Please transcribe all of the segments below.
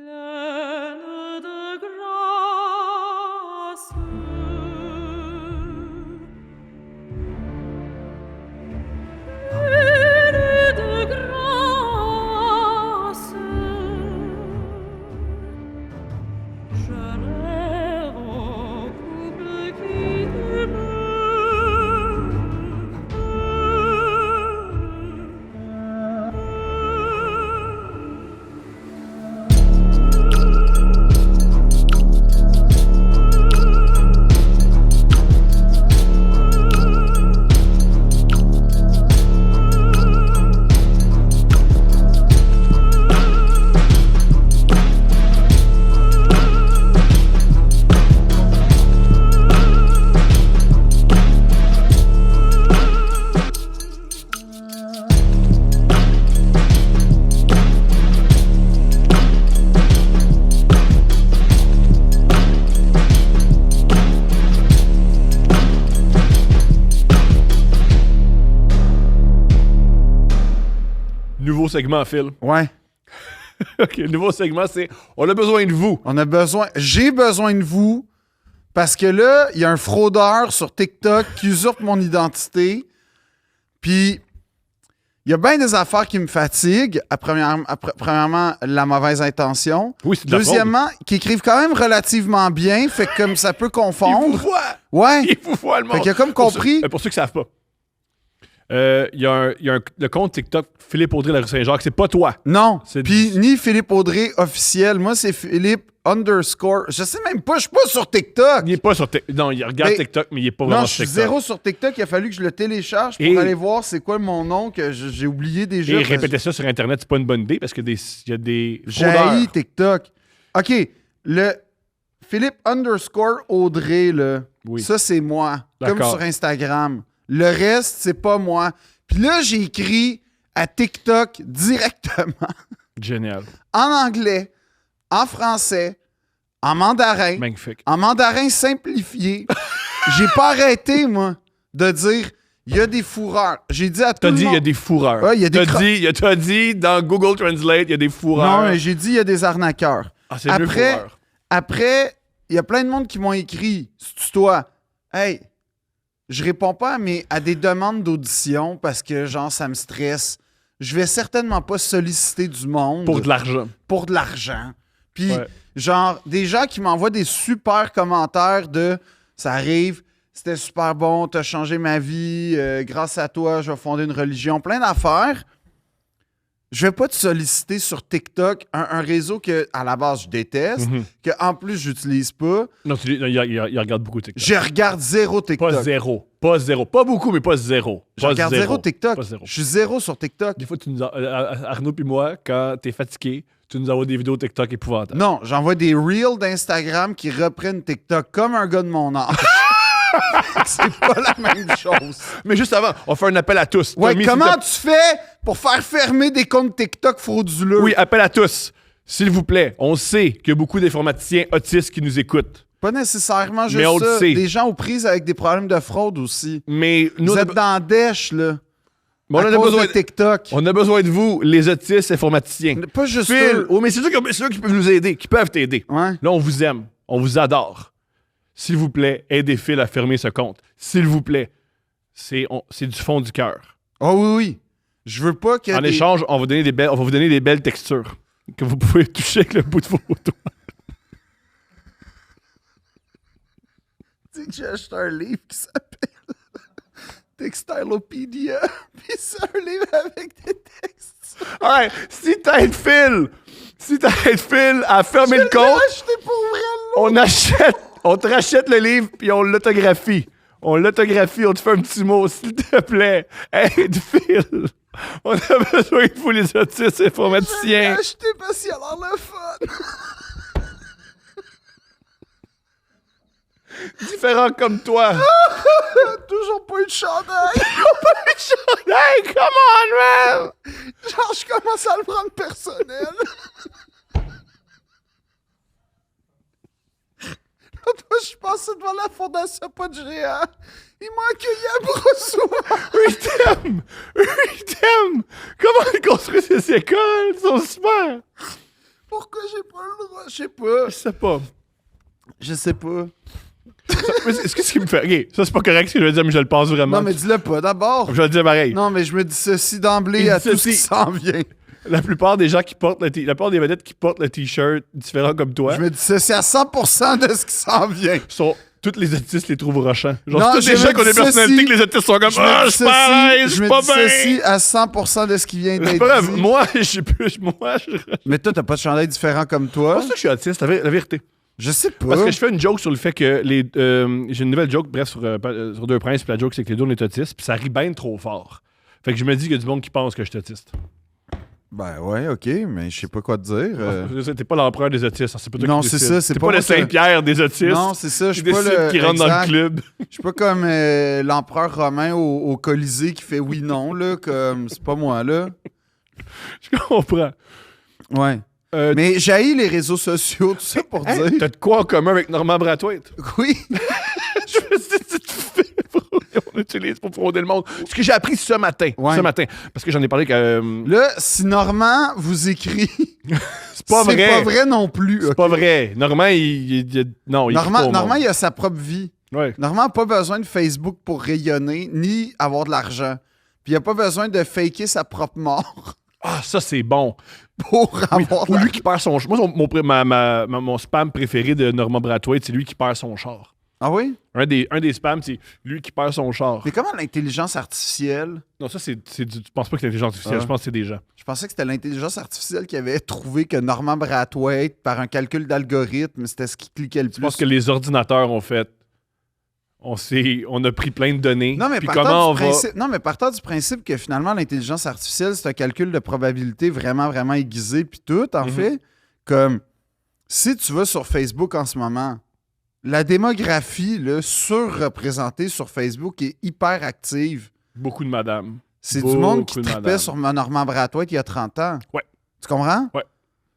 Pleine de grâce. Pleine de grâce. Je rêve au couple qui Nouveau segment, Phil. Ouais. OK, le nouveau segment, c'est « On a besoin de vous J'ai besoin de vous parce que là, il y a un fraudeur sur TikTok qui usurpe mon identité. Puis, il y a bien des affaires qui me fatiguent. Premièrement, la mauvaise intention. Oui, c'est de la Deuxièmement, qui écrivent quand même relativement bien. Fait que comme ça peut confondre. Il vous voit! Ouais. Il vous voit, le monde! Fait qu'il a comme compris. Pour ceux qui ne savent pas, il y a le compte TikTok Philippe Audrey de la rue Saint-Jacques. C'est pas toi. Non. C'est Puis ni Philippe Audrey officiel. Moi, c'est Philippe _ Je sais même pas. Je suis pas sur TikTok. Il est pas sur TikTok. Non, il regarde Mais- TikTok, mais il est pas vraiment Non, je sur suis TikTok. zéro sur TikTok. Il a fallu que je le télécharge pour Et- aller voir c'est quoi mon nom que j'ai oublié déjà. Et Parce que répéter ça sur Internet, c'est pas une bonne idée parce qu'il y a des j'ai fraudeurs. haï TikTok. OK. Le Philippe _ Audrey, là, Oui. ça, c'est moi. Comme D'accord. sur Instagram. Le reste, c'est pas moi. Puis là, j'ai écrit à TikTok directement Génial. en anglais, en français, en mandarin. Magnifique. En mandarin simplifié. J'ai pas arrêté, moi, de dire il y a des fourreurs. J'ai dit à tout T'as le dit il monde. y a des fourreurs. Ouais, il y a des T'as dit dans Google Translate, il y a des fourreurs. Non, mais j'ai dit il y a des arnaqueurs. Ah, c'est mieux fourreur. Après, il y a plein de monde qui m'ont écrit c'est toi. Hey, je réponds pas à des demandes d'audition parce que, genre, ça me stresse. Je vais certainement pas solliciter du monde. Pour de l'argent. Pour de l'argent. Puis, Ouais. genre, des gens qui m'envoient des super commentaires de ça arrive, c'était super bon, t'as changé ma vie, grâce à toi, je vais fonder une religion, plein d'affaires. Je vais pas te solliciter sur TikTok, un réseau que, à la base, je déteste, que en plus, j'utilise pas. Non, il regarde beaucoup TikTok. Je regarde zéro TikTok. Pas zéro. Pas zéro. Pas beaucoup, mais pas zéro. Je Pas regarde zéro TikTok. Pas zéro. Je suis zéro sur TikTok. Des fois, Arnaud puis moi, quand t'es fatigué, tu nous envoies des vidéos TikTok épouvantables. Non, j'envoie des reels d'Instagram qui reprennent TikTok comme un gars de mon âge. C'est pas la même chose. Mais juste avant, on fait un appel à tous. Ouais, Tommy, comment s'il tu fais pour faire fermer des comptes TikTok frauduleux? te- Oui, appel à tous. S'il vous plaît, on sait qu'il y a beaucoup d'informaticiens autistes qui nous écoutent. Pas nécessairement juste Mais on le ça. sait. Des gens aux prises avec des problèmes de fraude aussi. Mais nous, Vous on a, êtes dans Dèche, là. mais on à en a cause besoin de TikTok. On a besoin de vous, les autistes informaticiens. Pas juste Phil, eux. oh, mais c'est ceux qui peuvent nous aider, qui peuvent t'aider. Ouais. Là, on vous aime. On vous adore. S'il vous plaît, aidez Phil à fermer ce compte. S'il vous plaît. C'est du fond du cœur. Oh oui, oui. Je veux pas que En échange, on va vous donner des belles textures que vous pouvez toucher avec le bout de vos doigts. Tu sais que j'ai acheté un livre qui s'appelle Textilopedia. Puis c'est un livre avec des textes. Alright, si t'aides Phil à fermer le compte, J'ai acheté pour vrai, on te rachète le livre puis on l'autographie. On te fait un petit mot, s'il te plaît. Aide Phil. On a besoin de vous, les autistes J'ai informaticiens. acheté parce qu'il a l'air le fun. Différents comme toi. Toujours pas eu de chandail. Hey, come on, man! Genre, je commence à le prendre personnel. L'autre fois, je passais devant la fondation Pas de géant. Ils m'ont accueilli à bras ouverts. Eux, ils t'aiment! Comment ils construisent ces écoles? Ils sont super! Pourquoi j'ai pas le droit? Je sais pas. Je sais pas. Je sais pas. Est-ce que ce qui me fait. Ok, ça c'est pas correct ce que je veux dire, mais je le pense vraiment. Non, mais dis-le pas d'abord. Je vais le dire pareil. Non, mais je me dissocie d'emblée Il à tout ce dissocie. qui s'en vient. La plupart des gens qui portent la plupart des vedettes qui portent le t-shirt différent comme toi Je me dissocie à 100% de ce qui s'en vient. sont. Toutes les autistes les trouvent rochants. Genre, Non, tous je les gens me qui ont des dissocie. personnalités que les autistes sont comme ah, je suis pas à l'aise, je suis pas me dissocie bien. à 100% de ce qui vient C'est d'être pas grave. dit. Moi, je sais plus. Moi, je. Mais toi, t'as pas de chandail différent comme toi. C'est pas ça que je suis autiste, la vérité. Je sais pas. Parce que je fais une joke sur le fait que les. J'ai une nouvelle joke, bref, sur Deux Princes, puis la joke, c'est que les deux, on est autistes, puis ça rit bien trop fort. Fait que je me dis qu'il y a du monde qui pense que je suis autiste. Ben ouais, ok, mais je sais pas quoi te dire. T'es pas l'empereur des autistes, c'est pas toi Non, qui c'est décide. ça, c'est T'es pas pas le moi qui- Saint-Pierre des autistes. Non, c'est ça, je qui suis pas décide le... qui rentre dans exact. le club. Je suis pas comme l'empereur romain au Colisée qui fait oui-non, là, comme... C'est pas moi, là. Je comprends. Ouais. Mais j'ai les réseaux sociaux, tout ça pour Hey, dire... t'as de quoi en commun avec Normand Brathwaite? Oui. Je me suis dit, tu fais on utilise pour frauder le monde. Ce que j'ai appris ce matin. Ouais. Ce matin. Parce que j'en ai parlé que. Là, si Normand vous écrit... C'est pas vrai. C'est pas vrai non plus. C'est ok? pas vrai. Normand, non, il écrit pas au Normand, monde. il a sa propre vie. Ouais. Normand n'a pas besoin de Facebook pour rayonner, ni avoir de l'argent. Puis il a pas besoin de faker sa propre mort Ah, ça, c'est bon. pour avoir de Ou lui l'argent. qui perd son char. Moi, mon spam préféré de Normand Brathwaite, c'est lui qui perd son char. Ah oui? Un des spams, c'est lui qui perd son char. Mais comment l'intelligence artificielle... Non, ça, c'est tu penses pas que c'est l'intelligence artificielle. Ah. Je pense que c'est des gens. Je pensais que c'était l'intelligence artificielle qui avait trouvé que Normand Brathwaite, par un calcul d'algorithme, c'était ce qui cliquait le plus. Je pense que les ordinateurs ont fait. On a pris plein de données. Non, mais puis partant comment on du va. principe... Non, mais partant du principe que finalement, l'intelligence artificielle, c'est un calcul de probabilité vraiment, vraiment aiguisé, puis tout, en Mhm. fait. Comme, si tu vas sur Facebook en ce moment, la démographie là, surreprésentée sur Facebook est hyper active. Beaucoup de madame. C'est du monde qui Beaucoup de tripait madame. sur Normand Brathwaite il y a 30 ans. Ouais. Tu comprends? Ouais.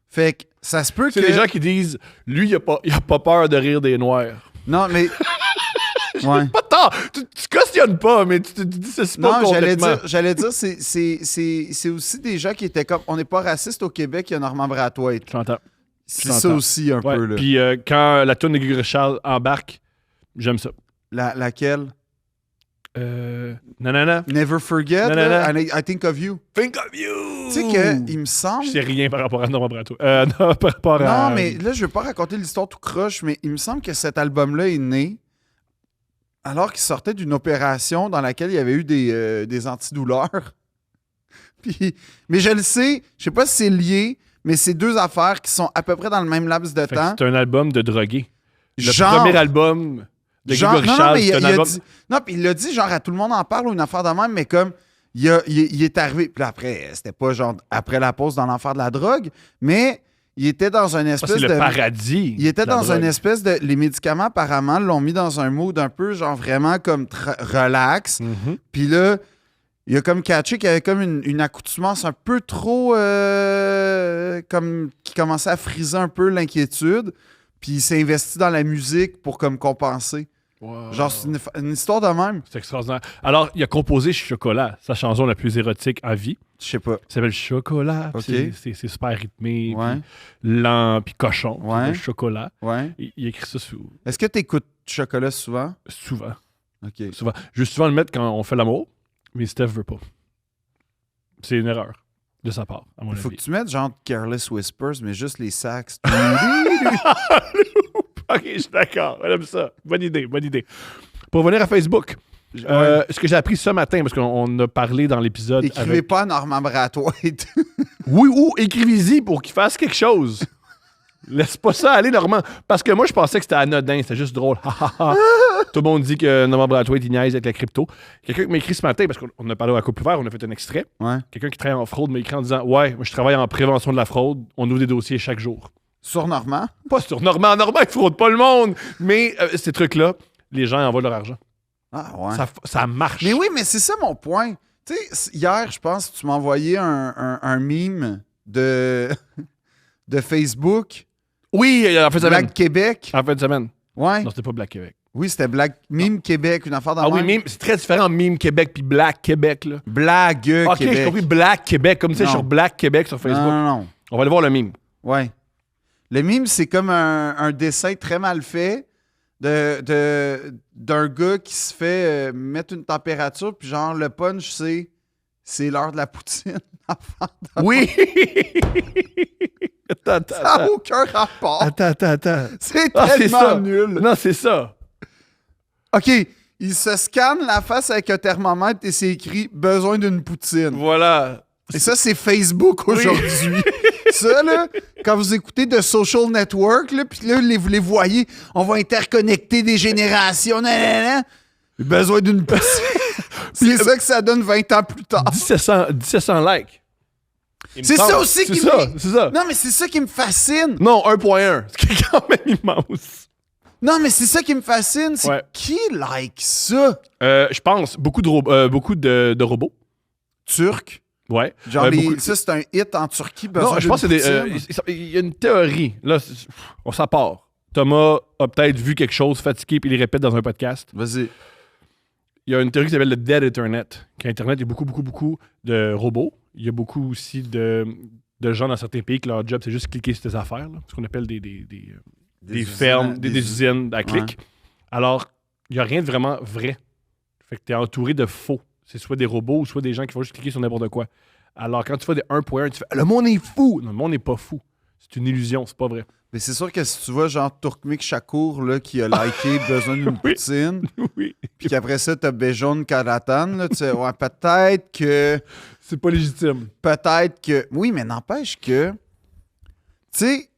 Fait que ça se peut que... C'est des gens qui disent lui, il a pas peur de rire des Noirs. Non, mais... ouais. Pas tant! Tu cautionnes pas, mais tu te dis c'est pas Non, complètement. j'allais dire, c'est aussi des gens qui étaient comme... On n'est pas raciste au Québec, il y a Normand Brathwaite. J'entends. C'est j'entends. ça aussi un Ouais. peu, là. Puis quand la toune de Guy Charles embarque, j'aime ça. Laquelle? Nanana. Never Forget, Non, là, non, I Think of You. Think of you! Tu sais que, il me semble... Je sais rien par rapport à Normand Brathwaite. Non, par rapport à. Non, mais là, je veux pas raconter l'histoire tout croche, mais il me semble que cet album-là est né alors qu'il sortait d'une opération dans laquelle il y avait eu des antidouleurs. Puis, mais je le sais, je sais pas si c'est lié, mais c'est deux affaires qui sont à peu près dans le même laps de Fait que temps. c'est un album de drogué. Le Genre- premier album de Genre, Grégory non, Charles, mais c'est un album. non, puis il l'a dit, genre, à tout le monde en parle ou une affaire de même, mais comme, il est arrivé, puis là, après, c'était pas genre après la pause dans l'enfer de la drogue, mais il était dans une Ah, espèce c'est de... le paradis. Il était de la dans une drogue. espèce de... Les médicaments, apparemment, l'ont mis dans un mood un peu, genre, vraiment comme relax. Mhm. Puis là, il a comme catché qu'il y avait comme une accoutumance un peu trop... comme qui commençait à friser un peu l'inquiétude. Puis il s'est investi dans la musique pour comme compenser. Wow. Genre, c'est une histoire de même. C'est extraordinaire. Alors, il a composé Chocolat, sa chanson la plus érotique à vie. Je sais pas. Ça s'appelle Chocolat. Ok. C'est super rythmé, Ouais. puis lent, puis cochon. Puis Ouais. le chocolat. Ouais. Il écrit ça Est-ce que tu écoutes Chocolat souvent? souvent. OK. Souvent. Je vais souvent le mettre quand on fait l'amour, mais Steph veut pas. C'est une erreur de sa part, à mon Il faut avis. que tu mettes genre Careless Whispers, mais juste les sax. Ok, je suis d'accord. J'aime ça. Bonne idée, bonne idée. Pour revenir à Facebook, ce que j'ai appris ce matin, parce qu'on a parlé dans l'épisode. Écrivez avec... pas à Normand Brathwaite. Oui, ou écrivez-y pour qu'il fasse quelque chose. Laisse pas ça aller, Normand. Parce que moi, je pensais que c'était anodin, c'était juste drôle. Tout le monde dit que Normand Brathwaite, il niaise avec la crypto. Quelqu'un qui m'a écrit ce matin, parce qu'on a parlé à Couple Ouvert, on a fait un extrait. Ouais. Quelqu'un qui travaille en fraude m'a écrit en disant Ouais, moi, je travaille en prévention de la fraude. On ouvre des dossiers chaque jour. Sur Normand? Pas sur Normand. Normand, il fraude pas le monde. Mais ces trucs-là, les gens envoient leur argent. Ah ouais. Ça marche. Mais oui, mais c'est ça mon point. Tu sais, hier, je pense que tu m'as envoyé un meme de Facebook. Oui, en fin de semaine. Black Québec. En fin de semaine. Ouais. Non, c'était pas Black Québec. Oui, c'était Black Meme Québec, une affaire dans Ah oui, meme, c'est très différent Meme Québec puis Black Québec. Là. Blague Ok, Québec. j'ai compris Black Québec, comme tu sais, Non. sur Black Québec sur Facebook. Non. On va aller voir le meme. Ouais. Le mime, c'est comme un dessin très mal fait d'un gars qui se fait mettre une température, puis genre, le punch, c'est l'heure de la poutine. Oui! Ça n'a aucun rapport. Attends. C'est Ah, c'est ça. tellement nul. Non, c'est ça. OK, il se scanne la face avec un thermomètre et c'est écrit « Besoin d'une poutine ». Voilà. Et ça, c'est Facebook aujourd'hui. Ça, là, quand vous écoutez de Social Network, là, puis là, vous les voyez, on va interconnecter des générations, nanana. Besoin d'une poutine. C'est ça que ça donne 20 ans plus tard. 1700 likes. Il me C'est semble. ça aussi qui C'est ça. Non, mais c'est ça qui me fascine. Non, 1.1. Ce qui est quand même immense. Non, mais c'est ça qui me fascine. C'est Ouais. qui like ça? Je pense beaucoup de robots. Turc. Ouais. Genre, Beaucoup- ça, c'est un hit en Turquie. Besoin Non, je pense que d'une c'est poutine. il y a une théorie. Là, on s'en part. Thomas a peut-être vu quelque chose fatigué puis il répète dans un podcast. Vas-y. Il y a une théorie qui s'appelle le Dead Internet. Qu'Internet, il y a beaucoup de robots. Il y a beaucoup aussi de gens dans certains pays que leur job, c'est juste cliquer sur tes affaires. Là, ce qu'on appelle des fermes, des usines à clic. Alors, il n'y a rien de vraiment vrai. Fait que tu es entouré de faux. C'est soit des robots ou soit des gens qui vont juste cliquer sur n'importe quoi. Alors, quand tu fais des 1.1, tu fais « Le monde est fou! » Non, le monde n'est pas fou. C'est une illusion, c'est pas vrai. Mais c'est sûr que si tu vois genre Turkmik Shakur là, qui a liké Besoin d'une Oui. poutine, Oui. puis qu'après ça, t'as Bejon Karatan, là, tu sais, ouais, peut-être que. C'est pas légitime. Oui, mais n'empêche que. Tu sais,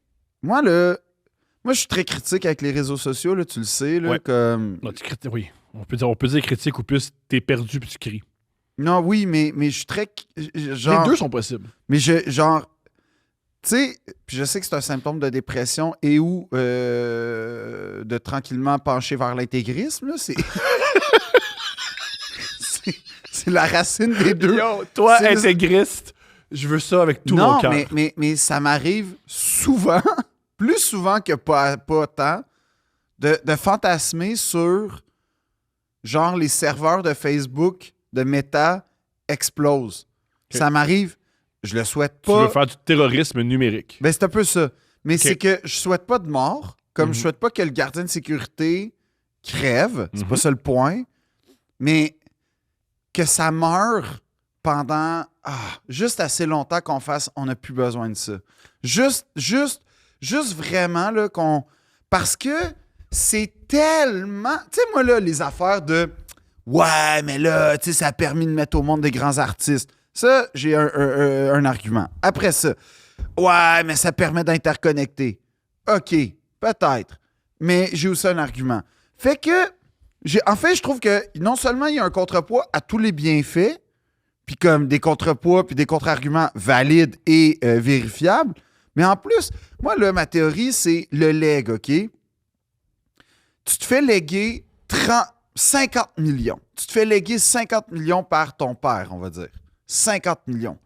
moi, je suis très critique avec les réseaux sociaux, là, tu le sais, là, Ouais. comme. Non, oui. On peut dire critique ou plus t'es perdu puis tu cries. Non, oui, mais je suis très. Genre, Les deux sont possibles. Mais genre. Tu sais, puis je sais que c'est un symptôme de dépression et ou de tranquillement pencher vers l'intégrisme, là. C'est la racine des deux. Yo, toi, C'est- intégriste, je veux ça avec tout non, mon cœur. mais ça m'arrive souvent, plus souvent que pas tant, de fantasmer sur genre les serveurs de Facebook de Meta explosent. Ok. Ça m'arrive, je le souhaite Tu pas. veux faire du terrorisme numérique. Ben, c'est un peu ça. Mais Ok. c'est que je souhaite pas de mort, comme Mhm. je souhaite pas que le gardien de sécurité crève. C'est Mhm. pas ça le point. Mais que ça meure pendant juste assez longtemps qu'on fasse on n'a plus besoin de ça. Juste vraiment là, qu'on. Parce que c'est tellement. Tu sais, moi, là, les affaires de ouais, mais là, tu sais, ça a permis de mettre au monde des grands artistes. Ça, j'ai un argument. Après ça, ouais, mais ça permet d'interconnecter. OK, peut-être. Mais j'ai aussi un argument. Fait que, en fait, je trouve que non seulement il y a un contrepoids à tous les bienfaits, puis comme des contrepoids, puis des contre-arguments valides et vérifiables, mais en plus, moi, là, ma théorie, c'est le leg, OK? Tu te fais léguer 50 millions. Tu te fais léguer 50 millions par ton père, on va dire. 50 millions.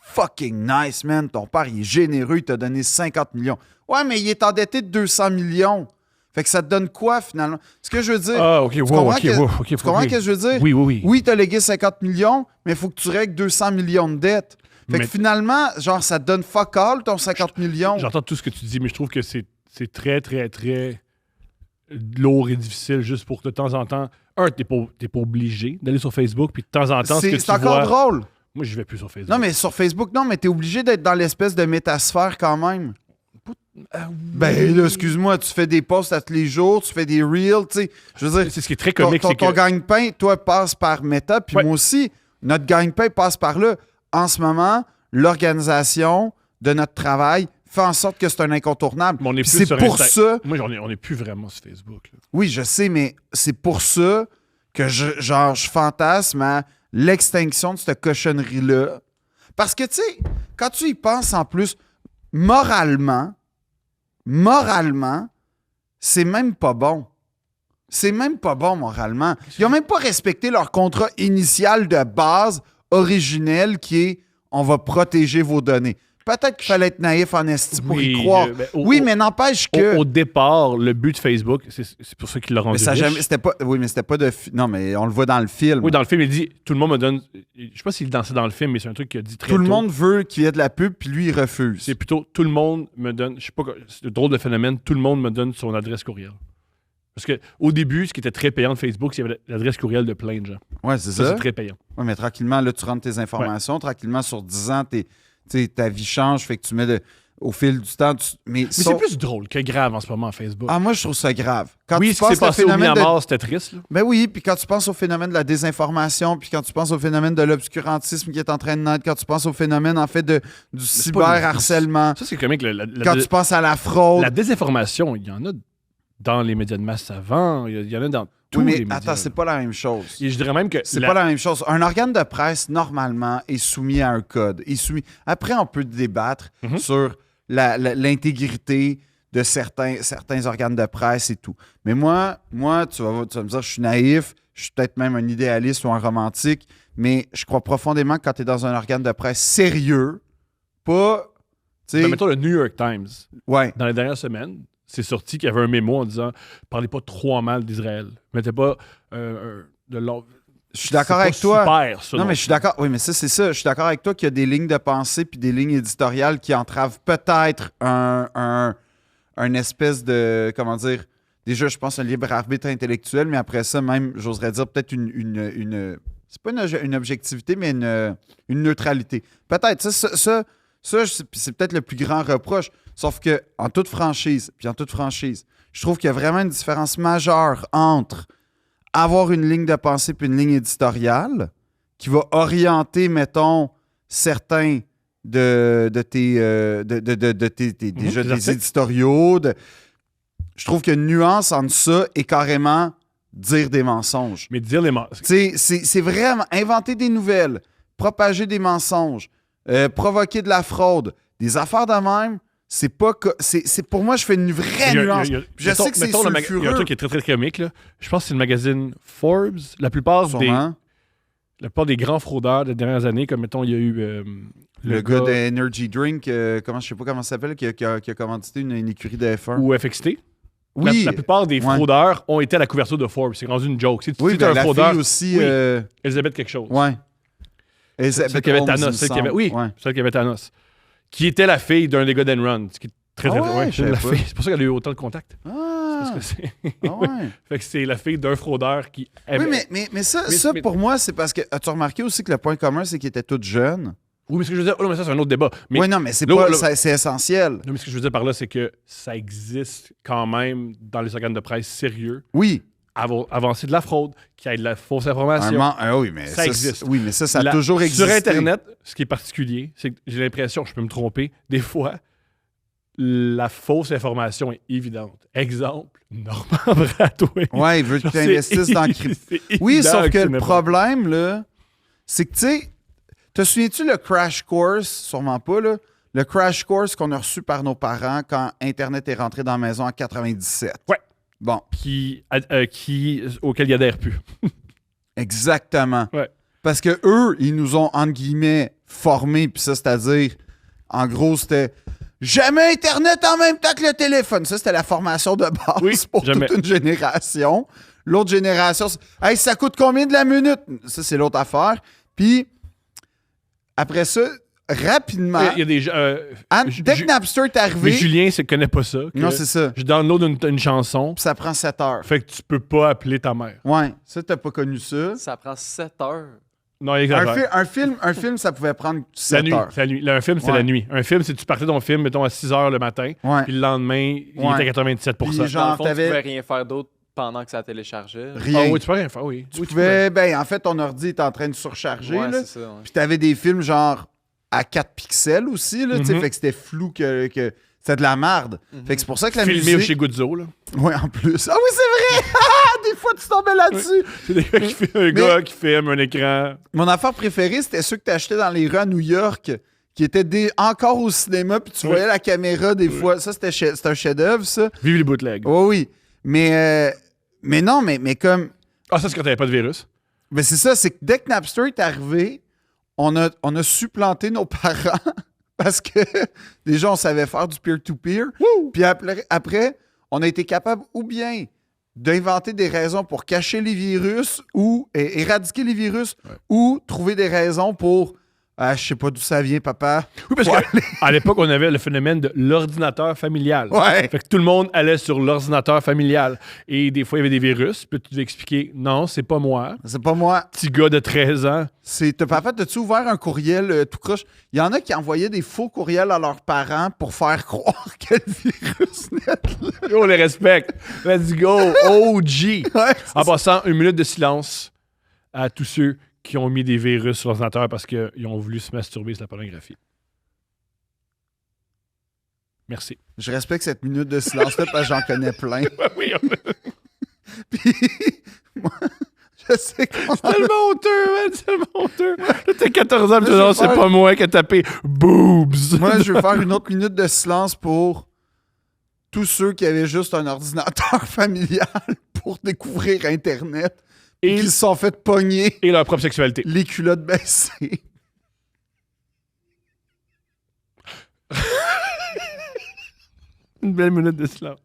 Fucking nice, man. Ton père, il est généreux, il t'a donné 50 millions. Ouais, mais il est endetté de 200 millions. Fait que ça te donne quoi, finalement? Ce que je veux dire... Ah, ok, tu wow, comprends ok, que- wow, ok. Tu comprends ce que je veux dire? Oui. Oui, t'as légué 50 millions, mais il faut que tu règles 200 millions de dettes. Fait Mais- que finalement, genre, ça te donne fuck all, ton 50 millions. J'entends tout ce que tu dis, mais je trouve que c'est très, très, très lourd et difficile juste pour que de temps en temps... t'es pas obligé d'aller sur Facebook, puis de temps en temps, ce que C'est tu encore vois... drôle. Moi, je vais plus sur Facebook. Non, mais sur Facebook, non, mais t'es obligé d'être dans l'espèce de métasphère quand même. Ben là, excuse-moi, tu fais des posts à tous les jours, tu fais des reels, tu sais. Je veux dire, C'est ce qui est très ton, comique, c'est ton que... gagne-pain, toi, passe par Meta, puis Ouais. moi aussi, notre gagne-pain passe par là. En ce moment, l'organisation de notre travail fait en sorte que c'est un incontournable. Mais on est Puis plus c'est sur pour Insta- ça... Moi, on est plus vraiment sur Facebook. Là. Oui, je sais, mais c'est pour ça que je fantasme à l'extinction de cette cochonnerie-là. Parce que, tu sais, quand tu y penses en plus, moralement, c'est même pas bon. C'est même pas bon moralement. Ils n'ont même pas respecté leur contrat initial de base originel qui est on va protéger vos données. Peut-être qu'il fallait être naïf en esti pour y Oui, croire. ben, mais n'empêche que... Au départ, le but de Facebook, c'est pour ça qu'il l'a rendu Mais ça riche. jamais... C'était pas... Oui, mais c'était pas de... Non, mais on le voit dans le film. Oui, dans le film, il dit tout le monde me donne. Je sais pas s'il dansait dans le film, mais c'est un truc qu'il a dit très Tout le tôt. monde veut qu'il y ait de la pub, puis lui, il refuse. C'est plutôt tout le monde me donne. Je sais pas, c'est un drôle de phénomène. Tout le monde me donne son adresse courriel. Parce qu'au début, ce qui était très payant de Facebook, c'est qu'il y avait l'adresse courriel de plein de gens. Ouais, c'est Ça, ça. c'est très payant. Ouais, mais tranquillement, là, tu rentres tes informations. Tranquillement, sur 10 ans, ta vie change. Fait que tu mets au fil du temps. Mais c'est plus drôle que grave en ce moment Facebook. Ah, moi, je trouve ça grave. Quand oui, tu ce qui s'est penses passé au Myanmar, c'était triste. Là. Ben oui, puis quand tu penses au phénomène de la désinformation, puis quand tu penses au phénomène de l'obscurantisme qui est en train de naître, quand tu penses au phénomène, en fait, du cyberharcèlement, Ça, c'est comique. quand tu penses à la fraude. La désinformation, il y en a dans les médias de masse avant, il y en a dans tous Oui, mais les médias. attends, c'est pas la même chose. Et je dirais même que... C'est pas la même chose. Un organe de presse, normalement, est soumis à un code. Après, on peut débattre sur l'intégrité de certains organes de presse et tout. Mais moi tu vas me dire, je suis naïf, je suis peut-être même un idéaliste ou un romantique, mais je crois profondément que quand tu es dans un organe de presse sérieux, pas... Ben, mettons le New York Times, Ouais. dans les dernières semaines, c'est sorti qu'il y avait un mémo en disant « Parlez pas trop mal d'Israël. Mettez pas de l'ordre... » Je suis d'accord avec toi. Super, ça, non, mais je suis d'accord. Oui, mais ça, c'est ça. Je suis d'accord avec toi qu'il y a des lignes de pensée puis des lignes éditoriales qui entravent peut-être un espèce de... Comment dire? Déjà, je pense un libre arbitre intellectuel, mais après ça, même, j'oserais dire peut-être une c'est pas une objectivité, mais une neutralité. Peut-être. Ça c'est peut-être le plus grand reproche. Sauf que, en toute franchise, je trouve qu'il y a vraiment une différence majeure entre avoir une ligne de pensée puis une ligne éditoriale qui va orienter, mettons, certains de tes éditoriaux. Je trouve qu'il y a une nuance entre ça et carrément dire des mensonges. Mais dire les mensonges... C'est vraiment inventer des nouvelles, propager des mensonges, provoquer de la fraude, des affaires de même. C'est pas... C'est pour moi, je fais une vraie nuance. Je sais que c'est sulfureux. Il y a un truc qui est très, très comique. Là. Je pense que c'est le magazine Forbes. La plupart des grands fraudeurs des dernières années, comme mettons, il y a eu... le gars de Energy Drink, je sais pas comment ça s'appelle, qui a commandité une écurie de F1. Ou FXT. Oui. La plupart des fraudeurs ont été à la couverture de Forbes. C'est rendu une joke. Si tu es un la fraudeur... fille aussi... Elisabeth quelque chose. Ouais. Celle qui avait Thanos. Celle qui avait Thanos. Qui était la fille d'un des gars d'Enron. Ce qui est très, très, c'est pour ça qu'elle a eu autant de contacts. Ah! Ouais. Fait que c'est la fille d'un fraudeur qui... Oui, mais ça, pour moi, c'est parce que... As-tu remarqué aussi que le point commun, c'est qu'ils étaient tous jeunes? Oui, mais ce que je veux dire... mais ça, c'est un autre débat. Oui, non, mais c'est essentiel. Non, mais ce que je veux dire par là, c'est que ça existe quand même dans les organes de presse sérieux. Oui. Avancer de la fraude, qu'il y ait de la fausse information. Oui, mais ça existe. Oui, mais ça a toujours existé. Sur Internet, ce qui est particulier, c'est que j'ai l'impression, je peux me tromper, des fois, la fausse information est évidente. Exemple, Normand Brathwaite. Ouais, il veut que tu investisses dans le crypto. Oui, sauf que le problème, là, c'est que, tu sais, te souviens-tu le crash course, sûrement pas, là, le crash course qu'on a reçu par nos parents quand Internet est rentré dans la maison en 97? Ouais. Bon. Auquel ils adhèrent plus. Exactement. Ouais. Parce que eux, ils nous ont, entre guillemets, formés, puis ça, c'est-à-dire, en gros, c'était jamais Internet en même temps que le téléphone. Ça, c'était la formation de base pour toute une génération. L'autre génération, c'est hey, ça coûte combien de la minute? Ça, c'est l'autre affaire. Puis, après ça, rapidement, il y a des gens, dès que Napster est arrivé... Mais Julien ne connaît pas ça. Non, c'est ça. Je download une chanson. Puis ça prend 7 heures. Fait que tu peux pas appeler ta mère. Ouais, ça, t'as pas connu ça. Ça prend 7 heures. Non, exactement. Un film, ça pouvait prendre 7 heures. La nuit. Un film, c'est la nuit. Un film, c'est que tu partais ton film, mettons, à 6 heures le matin, puis le lendemain, il était à 97%. Puis genre, dans le fond, tu pouvais rien faire d'autre pendant que ça téléchargeait. Rien. Ah oui, tu peux rien faire, oui. Tu pouvais... Ben, en fait, ton ordi était en train de surcharger, ouais, là. c'est ça, ouais. Puis t'avais des films, genre, à 4 pixels aussi, là, tu sais, fait que c'était flou que c'était de la merde. Fait que c'est pour ça que la Filmé musique... chez Guzzo, là. Oui, en plus. Ah oui, c'est vrai! Des fois, tu tombais là-dessus. C'est des gars qui filment, gars qui filme un écran. Mon affaire préférée, c'était ceux que tu achetais dans les rues à New York, qui étaient encore au cinéma, puis tu voyais la caméra des fois. Ça, c'était un chef-d'œuvre, ça. Vive les bootlegs. Oui. Mais non, mais comme... Ah, ça, c'est quand t'avais pas de virus. Mais c'est ça, c'est que dès que Napster est arrivé, on a supplanté nos parents Parce que déjà, on savait faire du peer-to-peer. Puis après, on a été capable ou bien d'inventer des raisons pour cacher les virus ou éradiquer les virus ou trouver des raisons pour je sais pas d'où ça vient, papa. Oui, parce qu'à l'époque, on avait le phénomène de l'ordinateur familial. Ouais. Fait que tout le monde allait sur l'ordinateur familial. Et des fois, il y avait des virus. Puis tu devais expliquer, non, c'est pas moi. C'est pas moi. Petit gars de 13 ans. Papa, t'as-tu ouvert un courriel tout croche? Il y en a qui envoyaient des faux courriels à leurs parents pour faire croire que le virus net, là. On les respecte. Let's go. OG. Ouais, En passant, 1 minute de silence à tous ceux qui ont mis des virus sur l'ordinateur parce qu'ils ont voulu se masturber sur la pornographie. Merci. je respecte cette minute de silence-là parce que j'en connais plein. Oui, Puis, moi, je sais comment... c'est tellement honteux, man. C'est tellement honteux. Là, t'as 14 ans, je non, vais c'est faire- pas moi qui ai tapé boobs. Moi, je vais faire une autre minute de silence pour tous ceux qui avaient juste un ordinateur familial pour découvrir Internet et Et, qui se sont fait pogner et leur propre sexualité. les culottes baissées. Une belle minute de silence.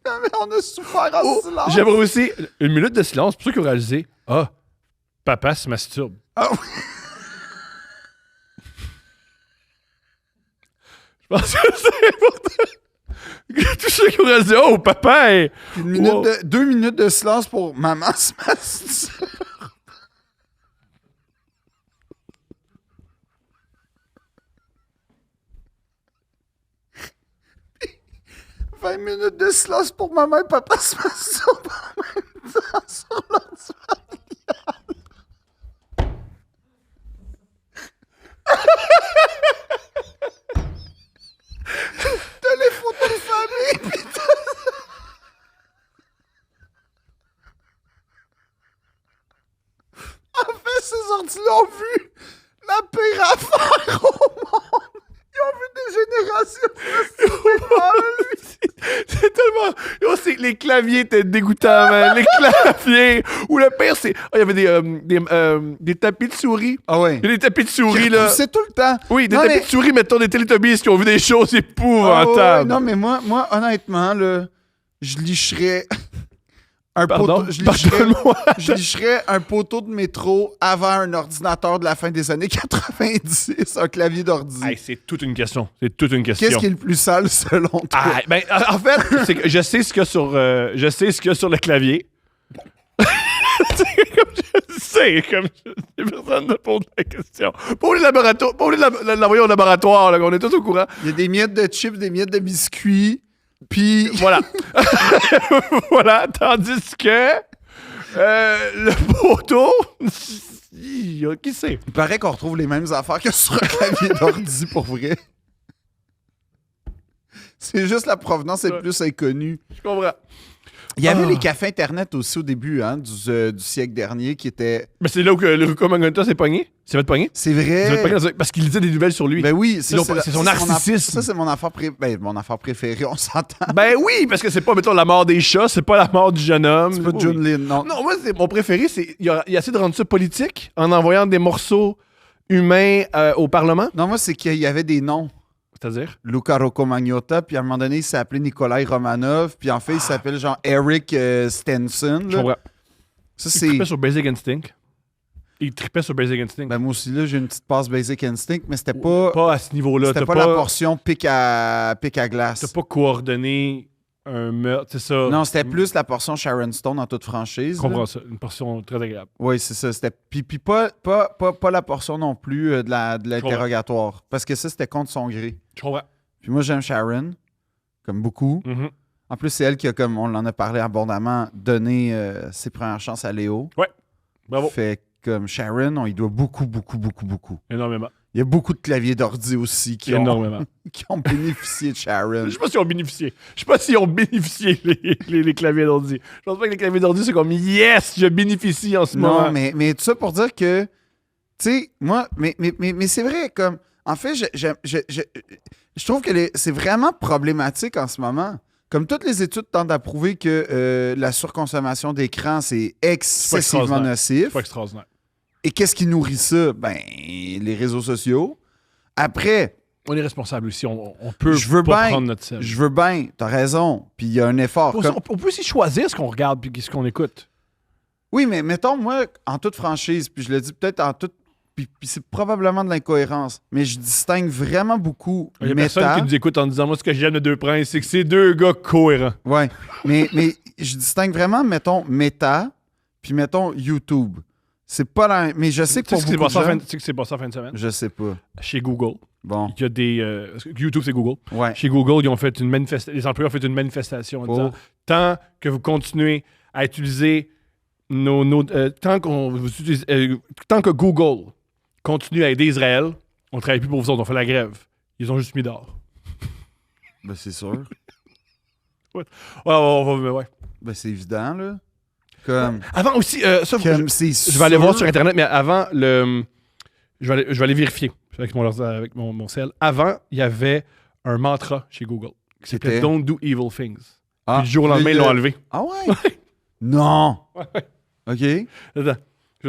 Non, mais on a souffert en silence. J'aimerais aussi une minute de silence pour ceux qui ont réalisé papa se masturbe. Ah oui. Je pense que c'est important. Tous ceux qui ont réalisé papa est. Une minute Wow. 2 minutes de silence pour maman se masturbe. 20 minutes de silence pour maman et papa se masturbent en même temps sur l'ordinateur. T'as les photos de famille, putain. En fait, ces ordi-là ont vu la pire affaire au monde. Ils ont vu des générations de C'est tellement. Les claviers étaient dégoûtants, man. Les claviers. Ou le pire, c'est. Il y avait des tapis de souris. Ah ouais. Il y a des tapis de souris, là. C'est tout le temps. Oui, des Non, tapis mais- de souris, mettons des Teletubbies qui ont vu des choses Ah ouais, épouvantables. non, mais moi, honnêtement, là, je licherais un Pardon? poteau. Pardonne-moi. Je licherais un poteau de métro avant un ordinateur de la fin des années 90, un clavier d'ordi. Hey, c'est toute une question. C'est toute une question. Qu'est-ce qui est le plus sale selon toi? Ah, ben, en fait, c'est que je sais ce qu'il y a sur, le clavier. C'est comme je sais, personne ne pose la question. Pas les laboratoires, pas l'envoyer au laboratoire, là, on est tous au courant. Il y a des miettes de chips, des miettes de biscuits, puis... Voilà. Voilà, tandis que le poteau, qui sait? Il paraît qu'on retrouve les mêmes affaires que sur un clavier d'ordi, pour vrai. C'est juste la provenance est plus inconnue. Je comprends. Il y avait Ah. les cafés Internet aussi au début du siècle dernier qui étaient... Mais c'est là où le Ruka Magenta s'est pogné. C'est votre pogné? C'est Il s'est fait pogner vrai. parce qu'il lisait des nouvelles sur lui. Ben oui, C'est son narcissisme. Ça, c'est mon affaire, mon affaire préférée, on s'entend. Ben oui, parce que c'est pas, mettons, la mort des chats, c'est pas la mort du jeune homme. C'est pas John Oui. Lynn, non. Non, moi, mon préféré, c'est. Il a essayé de rendre ça politique en envoyant des morceaux humains au Parlement. Non, moi, c'est qu'il y avait des noms. C'est-à-dire? Luca Rocco Magnotta, puis à un moment donné, il s'appelait Nikolai Romanov, puis en fait, il s'appelle genre Eric Stenson. Je là. comprends. Ça, Il c'est... tripait sur Basic Instinct. Il tripait sur Basic Instinct. Ben, moi aussi, là, j'ai une petite passe Basic Instinct, mais c'était pas... Pas à ce niveau-là. C'était T'as pas la portion pic à glace. T'as pas coordonné un meurtre, c'est ça. Non, c'était plus la portion Sharon Stone en toute franchise. Je comprends ça. Une portion très agréable. Oui, c'est ça. C'était... Puis pas la portion non plus de l'interrogatoire. Parce que ça, c'était contre son gré. Je comprends. Puis moi, j'aime Sharon, comme beaucoup. Mhm. En plus, c'est elle qui a, comme on en a parlé abondamment, donné ses premières chances à Léo. Bravo. Fait que, comme Sharon, on y doit beaucoup, beaucoup, beaucoup, beaucoup. Énormément. Il y a beaucoup de claviers d'ordi aussi qui ont, Énormément. qui ont bénéficié de Sharon. Je sais pas s'ils ont bénéficié. Je sais pas s'ils ont bénéficié les claviers d'ordi. Je pense pas que les claviers d'ordi, c'est comme yes, je bénéficie en ce moment. Non, mais tout ça pour dire que, tu sais, moi, mais c'est vrai, comme, en fait, je trouve que c'est vraiment problématique en ce moment. Comme toutes les études tentent à prouver que la surconsommation d'écran, c'est excessivement extraordinaire. nocif. C'est pas extraordinaire. Et qu'est-ce qui nourrit ça? Ben, les réseaux sociaux. Après, On est responsable aussi. On peut Je veux pas bien. prendre notre sel. je veux bien, t'as raison, puis il y a un effort. On peut aussi choisir ce qu'on regarde et ce qu'on écoute. Oui, mais mettons, moi, en toute franchise, puis je le dis peut-être en toute... Puis c'est probablement de l'incohérence, mais je distingue vraiment beaucoup Il y a personne méta. qui nous écoute en disant moi ce que j'aime de Deux Princes, c'est que c'est deux gars cohérents. Ouais, mais je distingue vraiment, mettons, méta, puis mettons YouTube. C'est pas la... Mais je sais que Tu pour sais ce qui s'est beaucoup de passé en gens... fin- tu sais ce qui s'est passé en fin de semaine? Je sais pas. Chez Google. Bon, Il y a des. Parce que YouTube, c'est Google. ouais. Chez Google, ils ont fait une manifestation. Les employés ont fait une manifestation en Pour- disant tant que vous continuez à utiliser tant que Google continue à aider Israël, on ne travaille plus pour vous autres, on fait la grève. Ils ont juste mis dehors. Ben, c'est sûr. Ouais. Ben, c'est évident, là. Comme... Avant aussi, ça, Comme c'est je vais aller voir sur sûr. Internet, mais avant, je vais aller vérifier avec mon cell. Avant, il y avait un mantra chez Google qui s'appelait C'était? Don't do evil things. Ah, Puis du jour au lendemain, ils l'ont enlevé. Ah ouais? Non! OK. Attends, je vais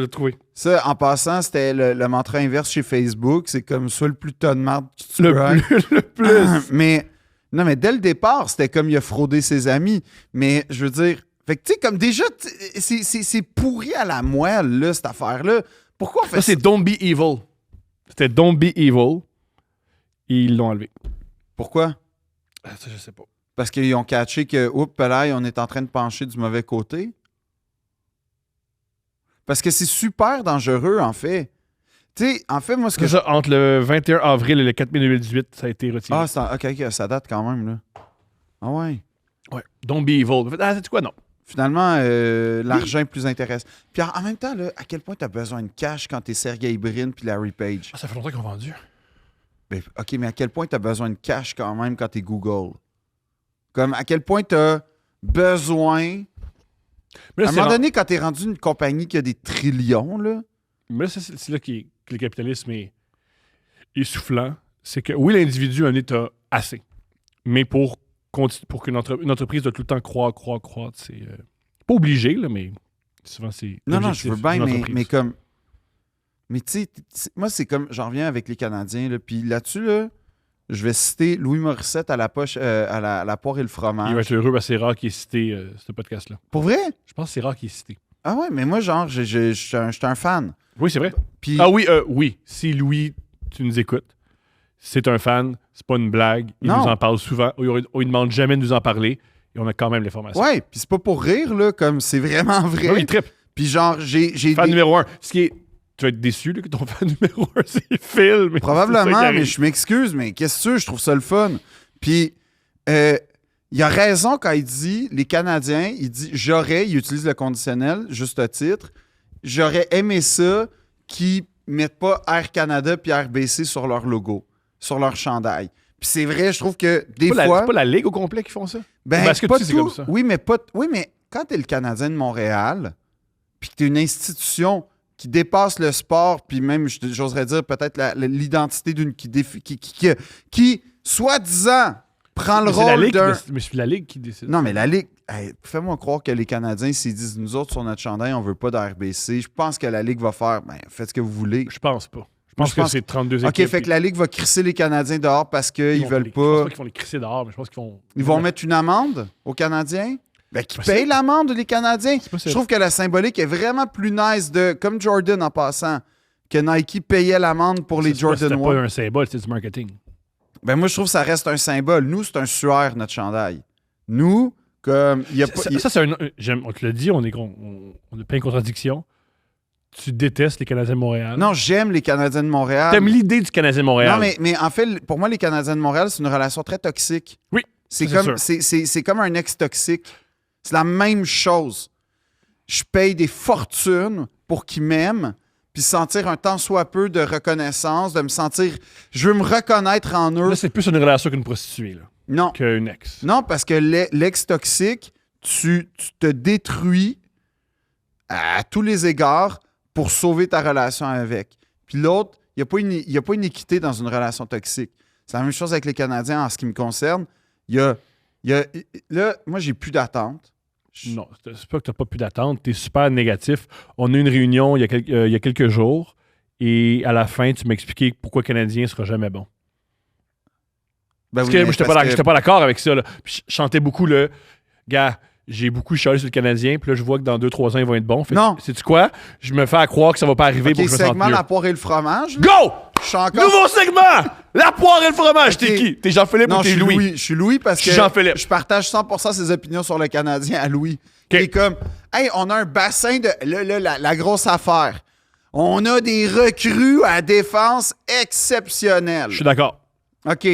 le trouver. Ça, en passant, c'était le mantra inverse chez Facebook. C'est comme ça, le plus tas de marde que tu Le braques. plus, le plus. Mais, non, mais dès le départ, c'était comme il a fraudé ses amis. Mais, je veux dire, fait que, tu sais, comme déjà, c'est pourri à la moelle, là, cette affaire-là. Pourquoi on fait Ça, c'est Don't be evil. C'était Don't be evil. Et ils l'ont enlevé. Pourquoi? Ça, je sais pas. Parce qu'ils ont catché que, oups, là, on est en train de pencher du mauvais côté. Parce que c'est super dangereux, en fait. Tu sais, en fait, moi, ce que C'est ça, entre le 21 avril et le 4 mai 2018, ça a été retiré. Ah, OK, ça date quand même, là. Ah ouais. Ouais. Don't be evil. Ah, c'est quoi? Non. Finalement, l'argent est plus intéressant. Puis en même temps, là, à quel point tu as besoin de cash quand t'es Sergey Brin puis Larry Page? Ah, ça fait longtemps qu'ils ont vendu. Ben, OK, mais à quel point tu as besoin de cash quand même quand t'es Google? Comme, à quel point tu as besoin... Mais À là, un c'est moment donné, quand t'es rendu une compagnie qui a des trillions, là... Mais là, c'est là que le capitalisme est essoufflant. C'est que oui, l'individu a un état assez. Mais pour qu'une une entreprise doit tout le temps croire, c'est pas obligé, là, mais souvent c'est. Non, l'objectif je veux bien, d'une mais entreprise. comme... Mais tu sais, moi, c'est comme... J'en reviens avec les Canadiens, là, puis là-dessus, là, je vais citer Louis Morissette à la poche, à la poire et le fromage. Il va être heureux parce que c'est rare qu'il ait cité ce podcast-là. Pour vrai? Je pense que c'est rare qu'il ait cité. Ah ouais, mais moi, genre, je suis un fan. Oui, c'est vrai. Puis, Ah oui, oui. Si Louis, tu nous écoutes, c'est un fan, c'est pas une blague. Il Non. nous en parle souvent. Il ne demande jamais de nous en parler. Et on a quand même l'information. ouais, puis c'est pas pour rire, là, comme c'est vraiment vrai. Ah oui, il trippe. Puis genre, j'ai Fan des- numéro 1. Ce qui est. Tu vas être déçu là, que ton fan numéro 1, c'est Phil. Mais c'est ça qui Probablement, arrive. mais je m'excuse, mais qu'est-ce que tu veux, je trouve ça le fun. Puis, il a raison quand il dit, les Canadiens, il dit, il utilise le conditionnel, juste à titre, j'aurais aimé ça qu'ils mettent pas Air Canada puis RBC sur leur logo, sur leur chandail. Puis c'est vrai, je trouve que des C'est fois... pas la Ligue au complet qui font ça? Ben, Parce que pas tu sais, c'est tout. comme ça. Oui, mais quand tu es le Canadien de Montréal, puis que tu es une institution qui dépasse le sport, puis même, j'oserais dire, peut-être l'identité d'une qui, soi-disant, prend le Mais c'est la rôle Ligue qui d'un... décide. Mais c'est la Ligue qui décide. Non, mais la Ligue... Hey, fais-moi croire que les Canadiens, s'ils disent, nous autres, sur notre chandail, on veut pas de RBC, je pense que la Ligue va faire, ben, faites ce que vous voulez. Je pense pas. Je Moi, pense je que pense- c'est 32 OK, équipes. fait que la Ligue va crisser les Canadiens dehors parce qu'ils veulent Je pense pas... pas qu'ils vont les crisser dehors, mais je pense qu'ils vont. Ils vont mettre une amende aux Canadiens? Ben, qui Ben, payent c'est- l'amende, les Canadiens. pas Je trouve que la symbolique est vraiment plus nice de... Comme Jordan en passant, que Nike payait l'amende pour les Jordan C'était 1. pas un symbole, c'était du marketing. Ben moi, je trouve que ça reste un symbole. Nous, c'est un suaire, notre chandail. Nous, comme... Il y a pas... Ça, c'est un. On te l'a dit, on a plein de contradictions. Tu détestes les Canadiens de Montréal. Non, j'aime les Canadiens de Montréal. T'aimes l'idée du Canadien de Montréal. Non, mais en fait, pour moi, les Canadiens de Montréal, c'est une relation très toxique. Oui, C'est c'est comme, sûr. c'est comme un ex toxique. C'est la même chose. Je paye des fortunes pour qu'ils m'aiment, puis sentir un tant soit peu de reconnaissance, de me sentir... Je veux me reconnaître en eux. Là, c'est plus une relation qu'une prostituée, là, Non. qu'une ex. Non, parce que l'ex toxique, tu te détruis à tous les égards pour sauver ta relation avec. Puis l'autre, il n'y a pas une équité dans une relation toxique. C'est la même chose avec les Canadiens en ce qui me concerne. Là, moi, j'ai plus d'attente. Non, c'est pas que t'as pas plus d'attente. T'es super négatif. On a eu une réunion il y a quelques jours Et à la fin, tu m'as expliqué pourquoi le Canadien sera jamais bon. Ben Parce oui, que mais moi, parce que- j'étais pas d'accord avec ça. Là. Puis je chantais beaucoup le gars. J'ai beaucoup chialé sur le Canadien, puis là, je vois que dans 2-3 ans, ils vont être bons. Fait Non. sais-tu quoi? Je me fais à croire que ça va pas arriver Ok, pour que je me sente segment mieux. la poire et le fromage. là. Go! Je suis encore... Nouveau segment! La poire et le fromage. Ok. T'es qui? T'es Jean-Philippe Non, ou je t'es suis Louis? Louis. Je suis Louis parce Je que suis Jean-Philippe. je partage 100% ses opinions sur le Canadien à Louis. Ok. Il est comme, hey, on a un bassin de... Là, la grosse affaire. On a des recrues à défense exceptionnelles. Je suis d'accord. OK.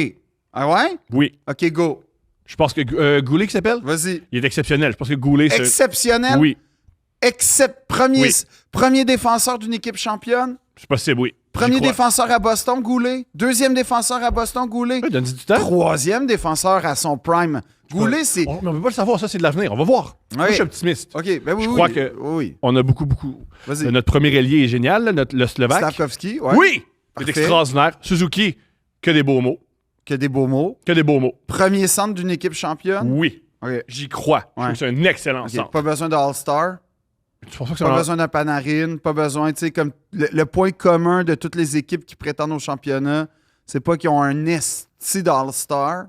Ah ouais? Oui. OK, go. Je pense que Goulet qui s'appelle? Vas-y. Il est exceptionnel. Je pense que Goulet, c'est... Exceptionnel? Oui. Premier, Oui. premier défenseur d'une équipe championne? C'est possible, oui. Premier J'y crois. défenseur à Boston, Goulet? Deuxième défenseur à Boston, Goulet? Ouais, donne-y du temps. Troisième défenseur à son prime. Goulet, c'est... Mais on peut pas le savoir, ça, c'est de l'avenir. On va voir. Moi, je suis optimiste. OK, ben oui, Je oui, crois oui. que- Oui. On a beaucoup. Vas-y. Notre premier ailier est génial, là, le Slovaque. Slavkovski, ouais. Oui! C'est Parfait. extraordinaire. Suzuki, que des beaux mots. Que des beaux mots. Que des beaux mots. Premier centre d'une équipe championne. Oui. OK. J'y crois. Je trouve Ouais. que c'est un excellent OK. centre. Pas besoin de All-Star. Tu penses pas que c'est Pas un- besoin d'un Panarin. Pas besoin, tu sais, comme le point commun de toutes les équipes qui prétendent au championnat, c'est pas qu'ils ont un esti d'All-Star.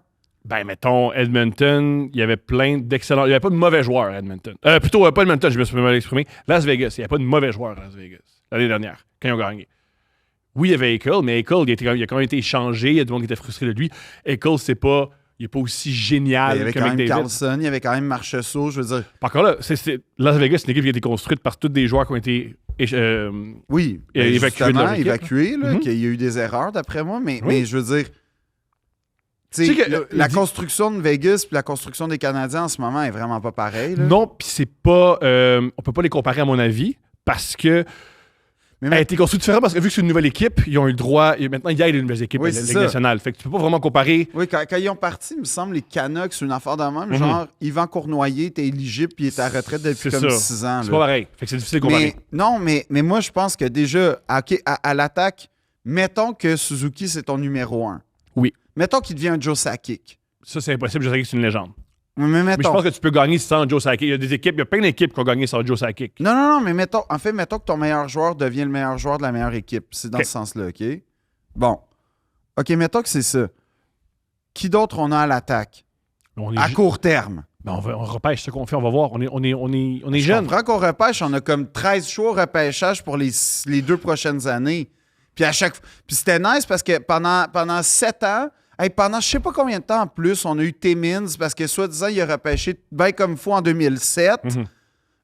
Ben, mettons, Edmonton, il y avait plein d'excellents... Il n'y avait pas de mauvais joueurs à Edmonton. Plutôt, pas Edmonton, je me suis mal exprimé. Las Vegas, il n'y avait pas de mauvais joueurs à Las Vegas l'année dernière, quand ils ont gagné. Oui, il y avait Eichel, mais Eichel, il a quand même été échangé. Il y a du monde qui était frustré de lui. Eichel, il n'est pas aussi génial Il y avait que quand même McDavid. Carlson, il y avait quand même Marchessault, je veux dire. Par contre, là, Las Vegas, c'est une équipe qui a été construite par tous des joueurs qui ont été Oui, Et ben, évacué de justement, leur équipe. évacué, là, Mhm. qu'il y a eu des erreurs d'après moi, mais, Oui. mais je veux dire, tu Tu sais, sais que, la il dit- construction de Vegas puis la construction des Canadiens en ce moment est vraiment pas pareille. Là. Non, puis c'est pas... on peut pas les comparer, à mon avis, parce que Mais elle a été construite différemment, parce que vu que c'est une nouvelle équipe, ils ont eu le droit... Maintenant, il y a des nouvelles équipes Oui, à la c'est Ligue ça. nationale. Fait que tu peux pas vraiment comparer... Oui, quand ils ont parti, il me semble, les Canucks, c'est une affaire de même. Mhm. Genre, Yvan Cournoyer était éligible puis il est à la retraite depuis C'est comme ça. 6 ans. C'est là. pas pareil. Fait que c'est difficile de comparer. Mais non, mais moi, je pense que déjà, à l'attaque, mettons que Suzuki, c'est ton numéro 1. Oui. Mettons qu'il devient un Joe Sakic. Ça, c'est impossible. Je sais que c'est une légende. Mais Mais je mettons. pense que tu peux gagner sans Joe Sakic. Il y a des équipes, il y a plein d'équipes qui ont gagné sans Joe Sakic. Non, mais mettons que ton meilleur joueur devient le meilleur joueur de la meilleure équipe. C'est dans Ok. ce sens-là, OK? Bon. OK, mettons que c'est ça. Qui d'autre on a à l'attaque? On est, À court terme. Ben, on repêche ce qu'on fait, on va voir. On est Je jeunes. comprends qu'on repêche, on a comme 13 choix au repêchage pour les 2 prochaines années. Puis à chaque Puis c'était nice parce que pendant 7 ans, pendant je sais pas combien de temps en plus, on a eu Timmins parce que soi-disant, il a repêché bien comme il faut en 2007. Mhm.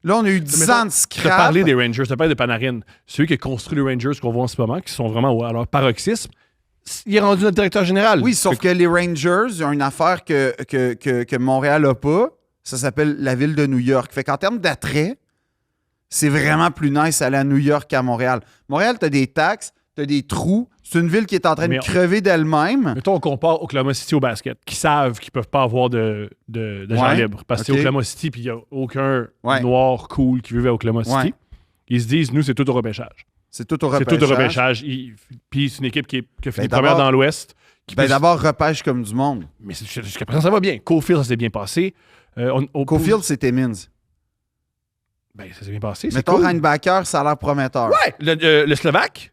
Là, on a eu 10 Mettons, ans de Tu as scrap. parlé des Rangers, tu as parlé de Panarin. Celui qui a construit les Rangers qu'on voit en ce moment, qui sont vraiment à leur paroxysme, il est rendu notre directeur général. Oui, sauf que les Rangers, ils ont une affaire que Montréal n'a pas. Ça s'appelle la ville de New York. Fait qu'en termes d'attrait, c'est vraiment plus nice aller à New York qu'à Montréal. Montréal, t'as des taxes, t'as des trous. C'est une ville qui est en train Mais de crever d'elle-même. Mettons, on compare Oklahoma City au basket, qui savent qu'ils peuvent pas avoir de gens Ouais, libres. Parce que ok. c'est Oklahoma City, puis il n'y a aucun Ouais. noir cool qui vivait à Oklahoma City. Ouais. Ils se disent, nous, c'est tout au repêchage. C'est tout au C'est repêchage. tout au repêchage. Puis c'est une équipe qui a fini Ben, première d'abord- dans l'Ouest. qui Ben peut- d'abord, repêche comme du monde. Mais jusqu'à présent, ça va bien. Caulfield, ça s'est bien passé. Cofield, c'est Timmins. Ben, ça s'est bien passé. C'est Mettons cool. Reinbacker, ça a l'air prometteur. Ouais! Le Slovaque?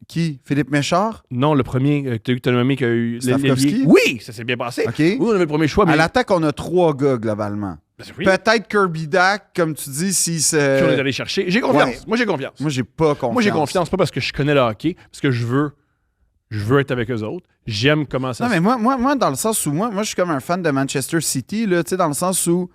Qui? Philippe Méchard? Non, le premier que tu as nommé qui a eu Slavkovski? l'ailier. Oui, ça s'est bien passé. OK. Oui, on avait le premier choix, mais À l'attaque, on a 3 gars, globalement. Ben, oui. Peut-être Kirby Dack, comme tu dis, s'il Qui on est se... allé chercher. J'ai confiance. Ouais. Moi, j'ai confiance. Moi, j'ai pas confiance. Moi, j'ai confiance, pas parce que je connais le hockey, parce que je veux être avec eux autres. J'aime comment ça Non, se mais moi, dans le sens où moi, je suis comme un fan de Manchester City, là, tu sais, dans le sens où,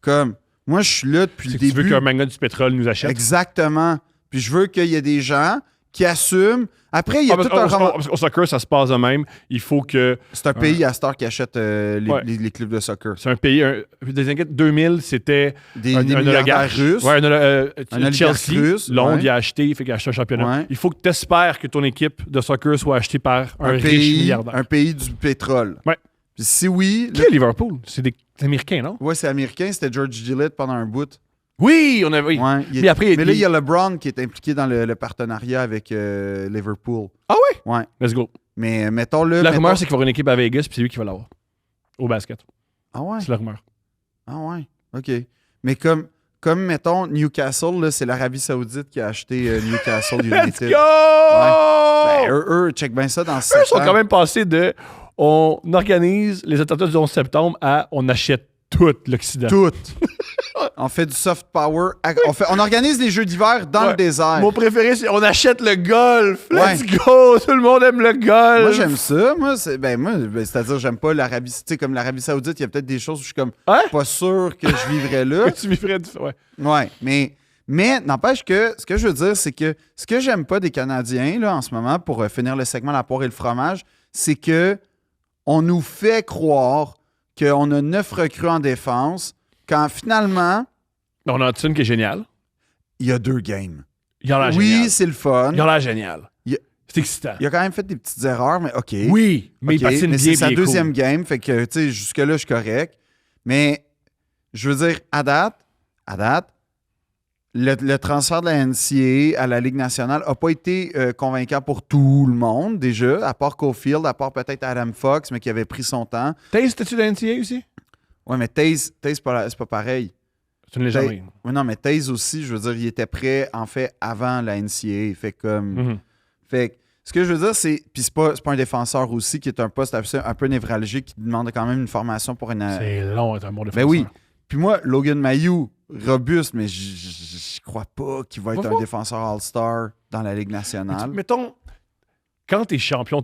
comme, moi, je suis là depuis c'est le que tu veux début. qu'un magnet du pétrole nous achète. Exactement. Puis je veux qu'il y ait des gens qui assument. Après, il y a Ah, parce tout un roman. parce qu'au soccer, ça se passe de même. Il faut que... C'est un pays à Star qui achète Ouais. les clubs de soccer. C'est un pays... des années 2000, c'était Des un milliardaires oligarque russes. Ouais, Un oligarque Chelsea, russe, Londres, ouais. il a acheté, il fait qu'il a acheté un championnat. Ouais. Il faut que tu espères que ton équipe de soccer soit achetée par un riche milliardaire. Un pays du pétrole. Ouais. Puis si oui, Qui est Liverpool? C'est des Américains, non? ouais, c'est américain, c'était George Gillette pendant un bout. Oui, on avait... Ouais, Mais après, mais là, il y a LeBron qui est impliqué dans le partenariat avec Liverpool. Ah ouais? Ouais. Let's go. Mais mettons-le. La mettons- rumeur, c'est qu'il va y avoir une équipe à Vegas, puis c'est lui qui va l'avoir. Au basket. Ah ouais? C'est la rumeur. Ah ouais. OK. Mais comme comme mettons Newcastle, là, c'est l'Arabie Saoudite qui a acheté Newcastle United. Let's go! Ben, eux, check bien ça dans 7 Eux sont ans. quand même passés de on organise les attentats du 11 septembre à on achète tout l'Occident. Tout. On fait du soft power. On organise les jeux d'hiver dans Ouais. le désert. Mon préféré, c'est on achète le golf. Let's Ouais. go! Tout le monde aime le golf. Moi, j'aime ça. Moi, c'est-à-dire, j'aime pas l'Arabie. Tu sais, comme l'Arabie Saoudite, il y a peut-être des choses où je suis comme Hein? pas sûr que je vivrais là. Tu vivrais du... Ouais. Ouais, mais n'empêche que ce que je veux dire, c'est que ce que j'aime pas des Canadiens là, en ce moment, pour finir le segment La poire et le fromage, c'est que on nous fait croire qu'on a 9 recrues en défense, quand finalement, On a une qui est géniale. il y a 2 games. Il a l'air Oui, génial. c'est le fun. Il a l'air génial. Il- C'est excitant. Il a quand même fait des petites erreurs, mais OK. Oui, mais OK, il patine mais bien. c'est sa puis il est deuxième cool. game, fait que, tu sais, jusque-là, je suis correct. Mais, je veux dire, à date, le transfert de la NCAA à la Ligue nationale n'a pas été convaincant pour tout le monde, déjà, à part Caulfield, à part peut-être Adam Fox, mais qui avait pris son temps. Taze, c'était-tu de la NCAA aussi? Ouais, mais Taze, c'est pas pareil. C'est une légende. Ouais, non, mais Taze aussi, je veux dire, il était prêt, en fait, avant la NCAA. Fait comme... Mhm. Fait que, ce que je veux dire, c'est. Puis c'est pas un défenseur aussi qui est un poste un peu névralgique qui demande quand même une formation pour une. C'est long d'être un bon Ben défenseur. oui. Puis moi, Logan Mayou, robuste, mais je crois pas qu'il va être Pourquoi? un défenseur All-Star dans la Ligue nationale. Mettons, quand t'es champion,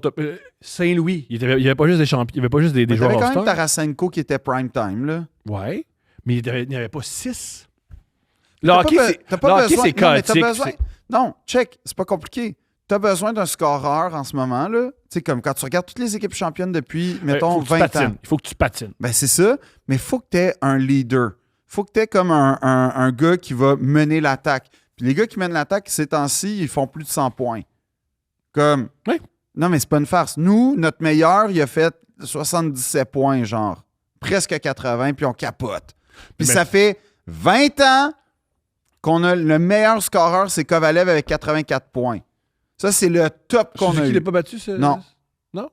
Saint-Louis, il n'y avait pas juste des champions, il n'y avait pas juste des Mais joueurs t'avais quand même All-Star. Tarasenko qui était prime time, là. Ouais, mais il n'y avait pas 6. Le T'as hockey, pas be- c'est t'as pas le hockey, besoin- c'est non, mais t'as chaotique. besoin- c'est- Non, check, c'est pas compliqué. T'as besoin d'un scoreur en ce moment, là. Tu sais, comme quand tu regardes toutes les équipes championnes depuis, mettons, faut que tu 20 patines. ans. Il faut que tu patines. Ben, c'est ça, mais il faut que tu aies un leader. Il faut que tu aies comme un gars qui va mener l'attaque. Puis les gars qui mènent l'attaque, ces temps-ci, ils font plus de 100 points. Comme. Oui. Non, mais c'est pas une farce. Nous, notre meilleur, il a fait 77 points, genre. Presque 80, puis on capote. Puis Mais- ça fait 20 ans qu'on a le meilleur scoreur, c'est Kovalev avec 84 points. Ça, c'est le top qu'on a Suzuki eu. l'a pas battu, ça? Non.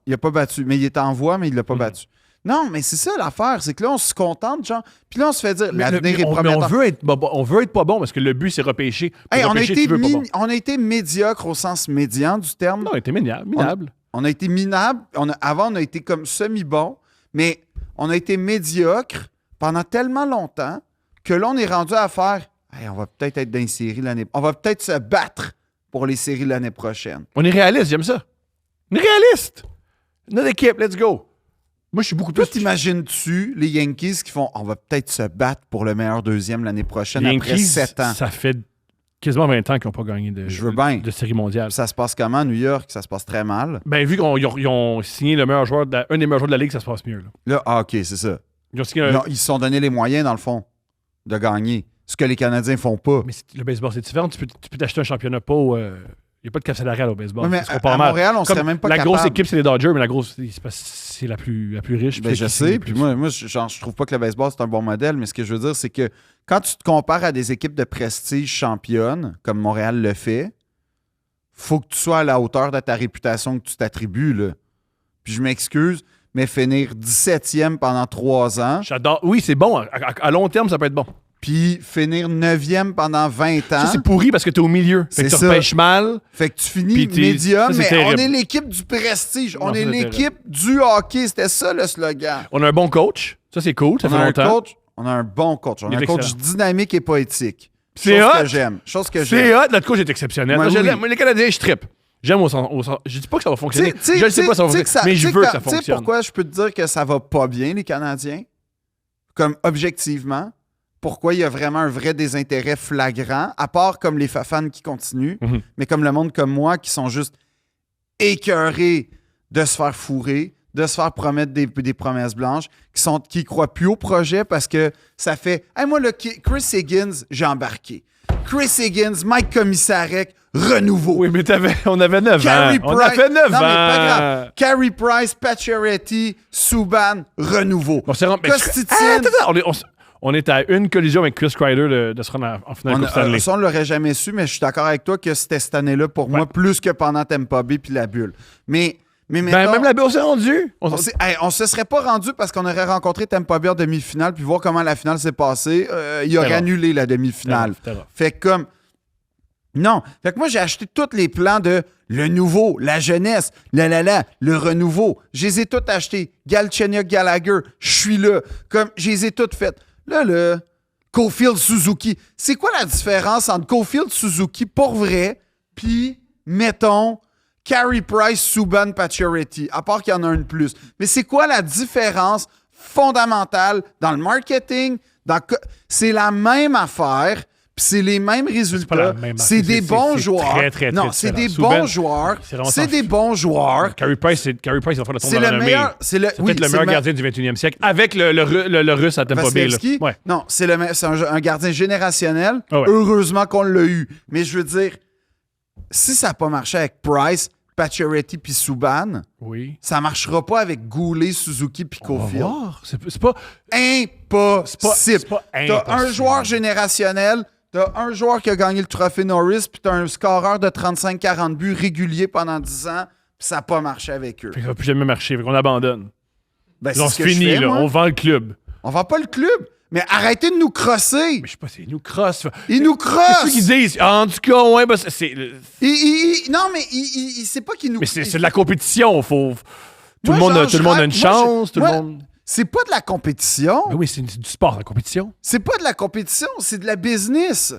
Il n'a pas battu, mais il est en voie, mais il ne l'a pas Mhm. battu. Non, mais c'est ça l'affaire, c'est que là, on se contente, genre. Puis là, on se fait dire, l'avenir est mais on prometteur. veut être bon, on veut être pas bon parce que le but, c'est repêcher. Pour Hey, repêcher, tu veux pas bon. on a été médiocre au sens médian du terme. Non, il était minable. On a été minable. Avant, on a été comme semi-bon, mais on a été médiocre pendant tellement longtemps que là, on est rendu à faire hey, on va peut-être être dans les séries l'année. On va peut-être se battre pour les séries l'année prochaine. On est réaliste, j'aime ça. On est réaliste. Notre équipe, let's go. Moi, je suis beaucoup Toi, plus... t'imagines-tu les Yankees qui font on va peut-être se battre pour le meilleur deuxième l'année prochaine Les après Yankees, 7 ans? ça fait quasiment 20 ans qu'ils n'ont pas gagné Je veux bien. de série mondiale. Ça se passe comment à New York? Ça se passe très mal. Ben, vu qu'ils ont signé le meilleur joueur, un des meilleurs joueurs de la Ligue, ça se passe mieux. Là. Là, OK, c'est ça. Ils ont signé Ils se sont donné les moyens, dans le fond, de gagner. Ce que les Canadiens font pas. Mais le baseball, c'est différent. Tu peux t'acheter un championnat pas... Il n'y a pas de cap salarial au baseball. Ouais, mais Ça sera pas à mal. Montréal, on Comme serait même pas la capable. grosse équipe, c'est les Dodgers, mais la grosse, c'est la plus riche. Ben, Fait je que sais, c'est puis plus- moi je trouve pas que le baseball, c'est un bon modèle, mais ce que je veux dire, c'est que quand tu te compares à des équipes de prestige championnes, comme Montréal le fait, faut que tu sois à la hauteur de ta réputation que tu t'attribues, là. Puis je m'excuse, mais finir 17e pendant 3 ans, J'adore. Oui, c'est bon. À long terme, ça peut être bon. puis finir 9e pendant 20 ans, Ça, c'est pourri parce que t'es au milieu. Fait que C'est tu ça. repêches mal. fait que tu finis Puis t'es- médium, ça, c'est mais on terrible. est l'équipe du prestige, on Non, est ça, c'est l'équipe du hockey, c'était ça le slogan. On a un bon coach. Ça, c'est cool. Ça On fait a un longtemps. coach, on a un bon coach. On Il a est un coach excellent. dynamique et poétique. C'est Chose hot. que j'aime. Chose que C'est j'aime. hot. Notre coach est exceptionnel. Ouais, Moi, je oui. l'aime. Moi, les Canadiens, je trippe. J'aime au sens. Je dis pas que ça va fonctionner. Tu sais- Je ne sais pas si ça va tu sais fonctionner. Mais je tu sais veux que quand- ça tu sais fonctionne. pourquoi je peux te dire que ça va pas bien, les Canadiens? Comme objectivement. Pourquoi il y a vraiment un vrai désintérêt flagrant, à part comme les fans qui continuent, Mhm. mais comme le monde comme moi qui sont juste écœurés de se faire fourrer, de se faire promettre des promesses blanches, qui croient plus au projet parce que ça fait hey, moi, Chris Higgins, j'ai embarqué. Chris Higgins, Mike Commissarek, renouveau. Oui, mais on avait 9 ans. Carey On a Price- fait 9 non, mais pas ans. grave. Carey Price, Pacioretty, Subban, renouveau. On s'est rendu. Kostitine. On est à une collision avec Chris Kreider de se rendre en finale de Coupe Stanley. Ça, on l'aurait jamais su, mais je suis d'accord avec toi que c'était cette année-là pour moi, plus que pendant Tampa Bay puis la bulle. Mais Mais Ben, mettons, même la BO s'est rendue. on se serait pas rendu parce qu'on aurait rencontré Tampa Bay en demi-finale puis voir comment la finale s'est passée. Il aurait rough. annulé la demi-finale. C'était rough. Fait que comme... Non. Fait que moi, j'ai acheté tous les plans de le nouveau, la jeunesse, le renouveau. Je les ai tous achetés. Galchenyuk, Gallagher, je suis là. Comme, je les ai toutes faites. Là, Caulfield, Suzuki. C'est quoi la différence entre Caulfield, Suzuki, pour vrai, puis, mettons, Carey Price, Subban, Pacioretty, à part qu'il y en a un de plus. Mais c'est quoi la différence fondamentale dans le marketing? C'est la même affaire, puis c'est les mêmes résultats. pas la même C'est affaire. des bons C'est joueurs. très, très, très non, c'est des différent. bons Subban, joueurs. c'est vraiment C'est sans des fou. bons joueurs. Carey Price, il va faire le tour C'est dans le la meilleur. C'est C'est peut-être le meilleur gardien du 21e siècle, avec le russe à Tampa Bay. là. Vasilevski. Ouais. Non, c'est un gardien générationnel. Ah ouais. Heureusement qu'on l'a eu. Mais je veux dire, si ça n'a pas marché avec Price, Pacioretty puis Subban, Oui. ça marchera pas avec Goulet, Suzuki puis On va Caulfield. voir. C'est pas... Impossible. c'est pas T'as un impossible. joueur générationnel, t'as un joueur qui a gagné le trophée Norris, puis t'as un scoreur de 35-40 buts régulier pendant 10 ans, puis ça n'a pas marché avec eux. Fait que ça va plus jamais marcher. Fait qu'on abandonne. Ben, On ce se que je finit, fais, là. moi. On vend le club. On vend pas le club. Mais arrêtez de nous crosser. Mais je sais pas, c'est nous cross. Ils nous C'est crossent. ceux qui disent, en tout cas, ouais, ben, c'est... Non, mais c'est pas qu'ils nous... Mais c'est de la compétition. Tout le Moi, monde genre, a moi, une chance. Tout le moi, monde... C'est pas de la compétition. Mais oui, c'est du sport, la compétition. C'est pas de la compétition, c'est de la business.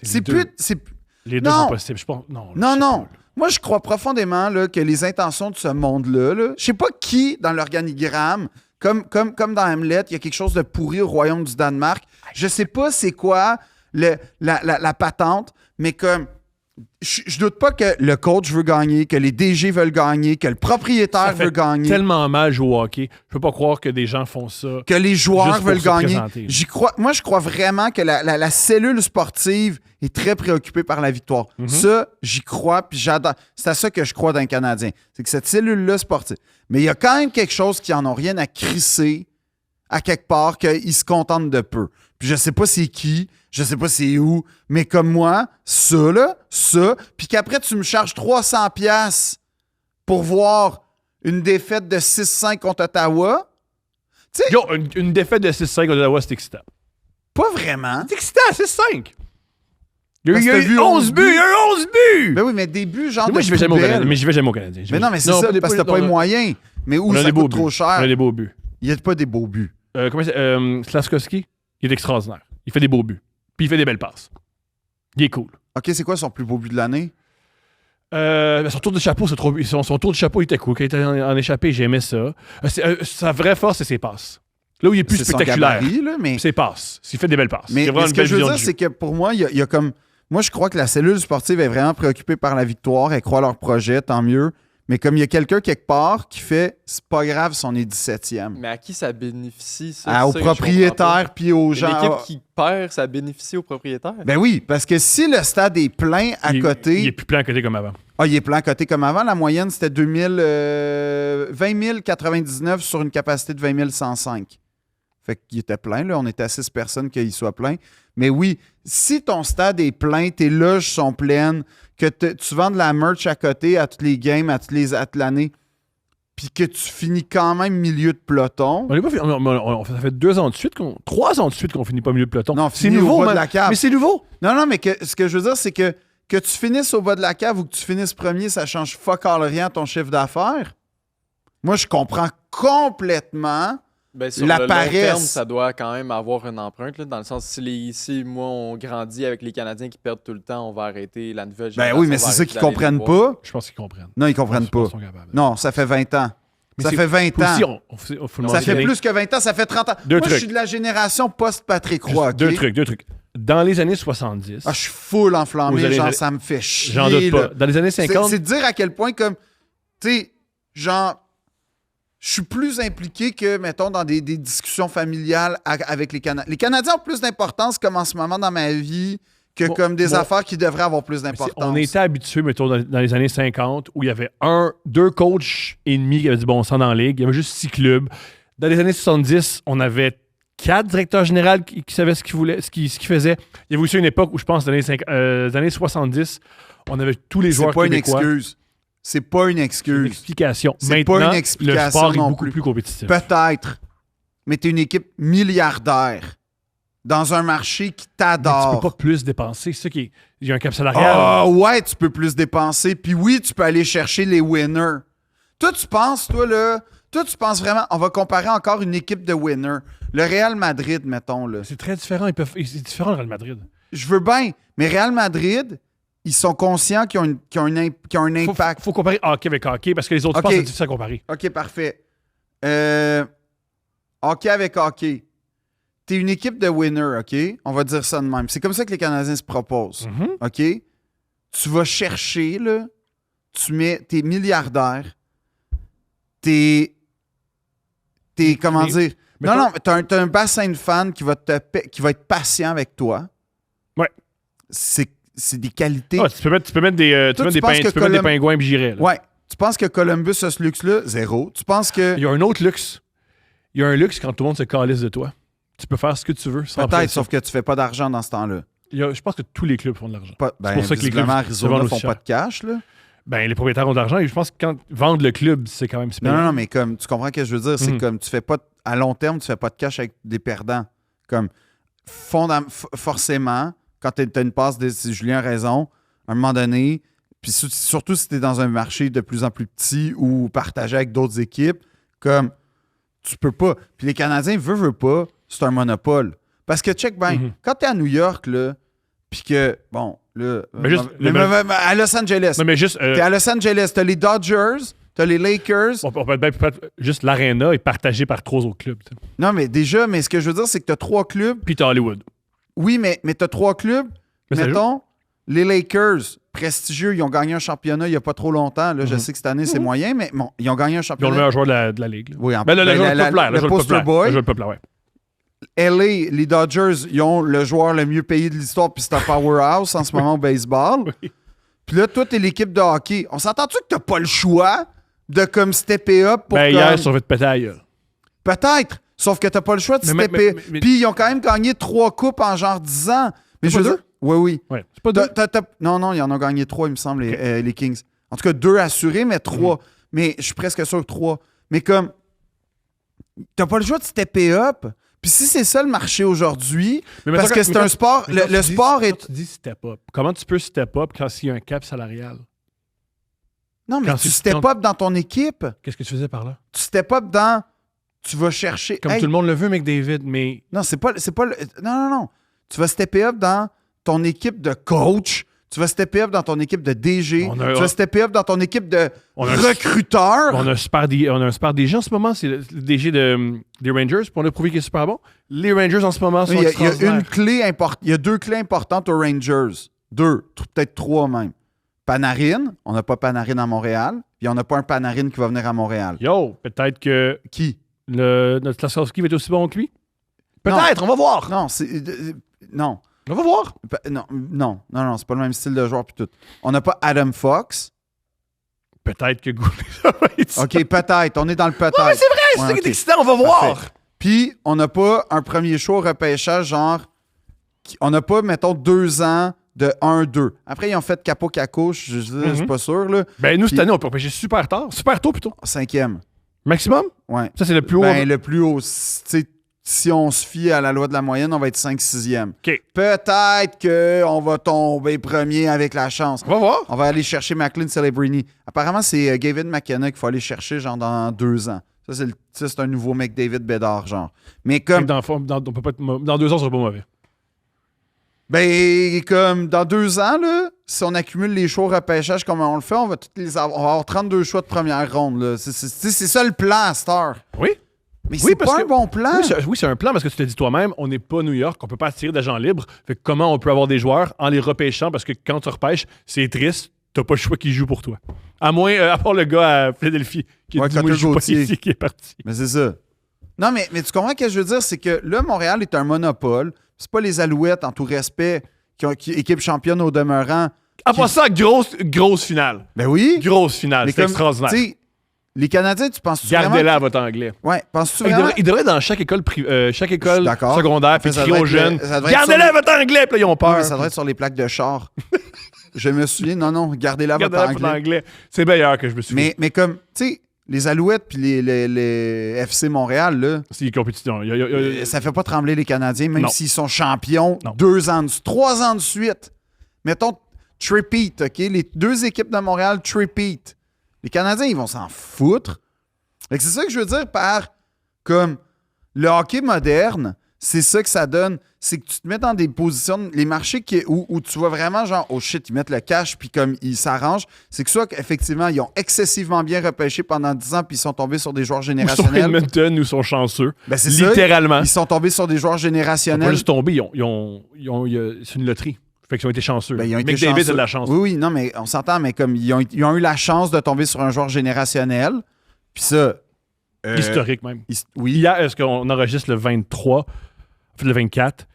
les C'est deux. plus... c'est- Les deux Non. sont possibles. Je pense... Non, je Non, sais non. pas, là. Moi, je crois profondément là, que les intentions de ce monde-là, là, je sais pas qui dans l'organigramme, comme dans Hamlet, il y a quelque chose de pourri au royaume du Danemark. Je sais pas c'est quoi la patente, mais comme je doute pas que le coach veut gagner, que les DG veulent gagner, que le propriétaire Ça fait veut gagner, tellement mal jouer au hockey. Je peux pas croire que des gens font ça. que les joueurs Juste pour veulent se gagner. présenter. J'y crois. Moi, je crois vraiment que la cellule sportive est très préoccupée par la victoire. Mhm. Ça, j'y crois, puis j'adore. C'est à ça que je crois d'un Canadien. C'est que cette cellule-là sportive. Mais il y a quand même quelque chose qui en ont rien à crisser à quelque part, qu'ils se contentent de peu. Puis je sais pas c'est qui, je sais pas c'est où, mais comme moi, ça, puis qu'après tu me charges 300$ pour voir une défaite de 6-5 contre Ottawa. Tu sais, Yo, une défaite de 6-5 contre Ottawa, c'est excitant. pas vraiment. C'est excitant, 6-5. Il y a Parce eu que t'as vu 11 buts, il y a eu 11 buts! Ben oui, mais début, genre Moi, de j'y vais jamais au poubelle. Canadien. Mais j'y vais jamais au Canadien. Mais non, mais c'est ça, parce que t'as pas les moyens. Mais où On a ça des beaux coûte trop buts. cher. On a des beaux buts. Il n'y a pas des beaux buts. Comment c'est? Slaskowski, il est extraordinaire. Il fait des beaux buts. Puis il fait des belles passes. Il est cool. OK, c'est quoi son plus beau but de l'année? Son tour de chapeau, son tour de chapeau, il était cool. Quand il était en échappé, j'aimais ça. Sa vraie force, c'est ses passes. Là où il est plus C'est son spectaculaire, gabarit, là, mais... c'est ses passes. Il fait des belles passes. Mais, Il a vraiment ce une que belle je veux vision dire, du c'est que pour moi, il y a comme... Moi, je crois que la cellule sportive est vraiment préoccupée par la victoire. Elle croit à leur projet, tant mieux. Mais comme il y a quelqu'un quelque part qui fait, c'est pas grave si on est 17e. Mais à qui ça bénéficie, ça? Aux C'est ça que je comprends propriétaires puis aux pas. gens. L'équipe Ah, qui perd, ça bénéficie aux propriétaires? ben oui, parce que si le stade est plein à côté... Il est plus plein à côté comme avant. Ah, il est plein à côté comme avant. La moyenne, c'était 20 099 sur une capacité de 20 105. Fait qu'il était plein, là. On était à 6 personnes qu'il soit plein. Mais oui, si ton stade est plein, tes loges sont pleines, que tu vends de la merch à côté à toutes les games, à toute l'année, puis que tu finis quand même milieu de peloton... On est pas, ça fait 2 ans de suite, 3 ans de suite qu'on finit pas au milieu de peloton. Non, c'est fini au nouveau, bas de man. la cave. Mais c'est nouveau. Non, mais ce que je veux dire, c'est que tu finisses au bas de la cave ou que tu finisses premier, ça change fuck all rien à ton chiffre d'affaires. Moi, je comprends complètement... Ben, sur La le long paresse. terme, ça doit quand même avoir une empreinte, là, dans le sens si moi, on grandit avec les Canadiens qui perdent tout le temps, on va arrêter la nouvelle Ben génération. oui, mais va c'est ça arrêter qu'ils d'aller comprennent les voir. pas. Je pense qu'ils comprennent. Non, ils comprennent Je pense pas. qu'ils sont capables. Non, ça fait 20 ans. Mais Ça c'est- fait 20 Puis aussi, ans. faut le Ça fait mentionner. plus que 20 ans, ça fait 30 ans. Deux Moi, je trucs. suis de la génération post-Patrick Roy, Juste OK? Deux trucs. Dans les années 70, Ah, je suis full enflammé, Vous allez- genre, ça me fait chier. j'en doute pas. là. Dans les années C'est 50, c'est de dire à quel point, comme, tu sais, genre, je suis plus impliqué que, mettons, dans des discussions familiales avec les Canadiens. Les Canadiens ont plus d'importance, comme en ce moment dans ma vie, que Bon, comme des bon. affaires qui devraient avoir plus mais d'importance. on était habitués, mettons, dans les années 50, où il y avait 2 coachs et demi qui avaient du bon sens dans la ligue. Il y avait juste 6 clubs. Dans les années 70, on avait 4 directeurs généraux qui savaient ce qu'ils voulaient, ce qu'ils faisaient. Il y avait aussi une époque où, je pense, dans les années 70, on avait tous les C'est joueurs pas une québécois. excuse. C'est pas une Une excuse. explication. C'est pas Maintenant, une explication le sport est non beaucoup plus. plus compétitif. Peut-être. Mais t'es une équipe milliardaire dans un marché qui Mais t'adore. tu peux pas plus dépenser. C'est ça qui est... Il y a un cap salarial. Ah ouais, tu peux plus dépenser. Puis oui, tu peux aller chercher les winners. Toi, tu penses vraiment... On va comparer encore une équipe de winners. Le Real Madrid, mettons, là. C'est très différent. C'est différent le Real Madrid. Je veux bien, mais Real Madrid, ils sont conscients qu'ils ont un impact. Faut comparer hockey avec hockey parce que les autres Ok. sports, c'est difficile à comparer. OK, parfait. Hockey avec hockey. T'es une équipe de winners, OK? On va dire ça de même. C'est comme ça que les Canadiens se proposent, Mhm. OK? Tu vas chercher, là, t'es milliardaire, t'es comment mais- dire? mais Non, toi- non, t'as un bassin de fans qui va être patient avec toi. Ouais. C'est des qualités. Ah, tu peux mettre des, Toi, tu penses que tu peux mettre des Colum- pingouins et girer. Là. Ouais. Tu penses que Columbus a ce luxe-là? Zéro. Tu penses que... Il y a un autre luxe. Il y a un luxe quand tout le monde se calisse de toi. Tu peux faire ce que tu veux. Sans Peut-être, pression. sauf que tu fais pas d'argent dans ce temps-là. Je pense que tous les clubs font de l'argent. Ben, C'est pour ça que les visiblement, clubs se Arizona vendent font aussi pas cher. de cash, là. Ben, les propriétaires ont de l'argent et je pense que quand vendre le club, c'est quand même super. Non, mais comme, tu comprends ce que je veux dire? C'est Mhm. comme, tu fais pas, à long terme, tu fais pas de cash avec des perdants. Comme, forcément, quand t'as une passe, si Julien a raison, à un moment donné, puis surtout si t'es dans un marché de plus en plus petit ou partagé avec d'autres équipes, comme, tu peux pas. Puis les Canadiens, veulent pas, c'est un monopole. Parce que, check bien, Mhm. quand t'es à New York, là, puis que, bon, là... Mais juste- mais à Los Angeles. Non, mais juste. T'es à Los Angeles, t'as les Dodgers, t'as les Lakers. On peut juste l'aréna est partagé par 3 autres clubs. t'sais. Non, mais déjà, mais ce que je veux dire, c'est que t'as 3 clubs. Puis t'as Hollywood. Oui, mais t'as 3 clubs. Mais ça Mettons, les Lakers, prestigieux, ils ont gagné un championnat il n'y a pas trop longtemps. Là, je sais que cette année, c'est moyen, mais bon, ils ont gagné un Ils ont le championnat. meilleur joueur de la ligue. là. Oui, en Ben, le ben, joueur populaire. le Le joueur poster populaire. boy. Le joueur populaire, ouais. LA, les Dodgers, ils ont le joueur le mieux payé de l'histoire, puis c'est un powerhouse en ce moment au baseball. Oui. Puis là, toi, t'es l'équipe de hockey. On s'entend-tu que t'as pas le choix de comme stepper up pour Ben, comme... hier, sur votre pétaille. Peut-être. Sauf que t'as pas le choix de Mais- stepper. mais- Puis ils ont quand même gagné 3 coupes en genre 10 ans. Mais C'est je pas veux dire... Oui, oui. Ouais. C'est pas deux. Non, ils en ont gagné 3, il me semble, les Kings. En tout cas, 2 assurés, mais 3. Mais je suis presque sûr que 3. Mais comme, t'as pas le choix de stepper up. Puis si c'est ça le marché aujourd'hui, Mais parce mettons que quand- c'est mais un quand- sport, mais quand le tu dis- sport est... quand tu dis step up. Comment tu peux step up quand il y a un cap salarial? Non, mais quand tu tu- step quand- up dans ton équipe. Qu'est-ce que tu faisais par là? Tu step up dans... Tu vas chercher... Comme Hey, tout le monde le veut, McDavid, mais Non, c'est pas non. Tu vas stepper up dans ton équipe de coach. Tu vas stepper up dans ton équipe de DG. On a- Tu vas stepper up dans ton équipe de On a- recruteur. on a un super DG en ce moment. C'est le DG des Rangers. Puis on a prouvé qu'il est super bon. Les Rangers en ce moment sont Oui, il y a extraordinaires. une clé importante. Il y a 2 clés importantes aux Rangers. 2, peut-être 3 même. Panarin. On n'a pas Panarin à Montréal. Puis on n'a pas un Panarin qui va venir à Montréal. Yo, peut-être que Qui? notre Slavkovski va être aussi bon que lui. Peut-être, on va voir. Non, non. On va voir. Non, c'est pas le même style de joueur puis tout. On n'a pas Adam Fox. Peut-être que Goulet, ça va être ça. OK, peut-être. On est dans le peut-être. Ouais, c'est vrai, c'est Ouais, ça qui ok. est excitant, on va voir. Puis, on n'a pas un premier show au repêchage, genre. On n'a pas, mettons, 2 ans de 1-2. Après, ils ont fait Capo-Caco, je suis pas sûr, là. Ben, nous, cette Puis- année, on peut repêcher super tard, super tôt plutôt. 5e. Maximum? Ouais. Ça, c'est le plus haut. Ben, le plus haut. Tu sais, si on se fie à la loi de la moyenne, on va être 5-6e. OK. Peut-être qu'on va tomber premier avec la chance. On va voir. On va aller chercher McLean Celebrini. Apparemment, c'est Gavin McKenna qu'il faut aller chercher, genre, dans 2 ans. Ça, c'est un nouveau McDavid Bédard, genre. Mais comme. Dans 2 ans, ça sera pas mauvais. Ben, comme dans 2 ans, là, si on accumule les choix au repêchage comme on le fait, on va avoir 32 choix de première ronde. Là. C'est ça le plan à cette heure. Oui. Mais Oui, c'est parce pas que- un bon plan. Oui, c'est un plan parce que tu te dis toi-même, on n'est pas New York, on peut pas attirer d'agents libres. Fait que comment on peut avoir des joueurs en les repêchant parce que quand tu repêches, c'est triste, t'as pas le choix qui joue pour toi. À moins, à part le gars à Philadelphie qui Ouais, dit moi, je Cutter joue pas Gauthier. ici, qui est parti. Mais c'est ça. Non, mais tu comprends ce que je veux dire? C'est que là, Montréal est un monopole. C'est pas les Alouettes, en tout respect, qui équipe championne au demeurant. En passant, grosse finale. Ben oui. Grosse finale, Mais c'est comme, extraordinaire. tu sais, les Canadiens, tu penses-tu vraiment... Gardez-la à votre anglais. Ouais, penses-tu Il vraiment... devrait dans chaque école, chaque école d'accord. secondaire, puis Ça crier devrait aux être jeunes ça devrait être gardez-la à sur votre anglais, puis là, ils ont Ouais, peur. mais ça devrait être sur les plaques de char. Je me souviens. Non, gardez-la votre Regardez-la pour anglais. l'anglais. C'est meilleur que je me souviens. Mais comme, tu sais, les Alouettes puis les FC Montréal, là, C'est compétition. ça fait pas trembler les Canadiens, même Non. s'ils sont champions Non. 3 ans de suite. Mettons, tripeat, OK? Les 2 équipes de Montréal, tripeat. Les Canadiens, ils vont s'en foutre. Fait que c'est ça que je veux dire par, comme, le hockey moderne, c'est ça que ça donne. C'est que tu te mets dans des positions, les marchés où tu vois vraiment genre, oh shit, ils mettent le cash puis comme ils s'arrangent. C'est que soit qu'effectivement, ils ont excessivement bien repêché pendant 10 ans puis ils sont tombés sur des joueurs Ou sont générationnels. Edmonton ou sont chanceux. Ben, c'est ça. Littéralement. Ils sont tombés sur des joueurs Ils sont pas générationnels. juste tombés. C'est une loterie. Fait qu'ils ont été chanceux. Ben, ils ont été McDavid chanceux. a de la chance. Oui, non, mais on s'entend, mais comme ils ont eu la chance de tomber sur un joueur générationnel. Puis ça. Historique même. Oui. Hier, est-ce qu'on enregistre le 23, le 24?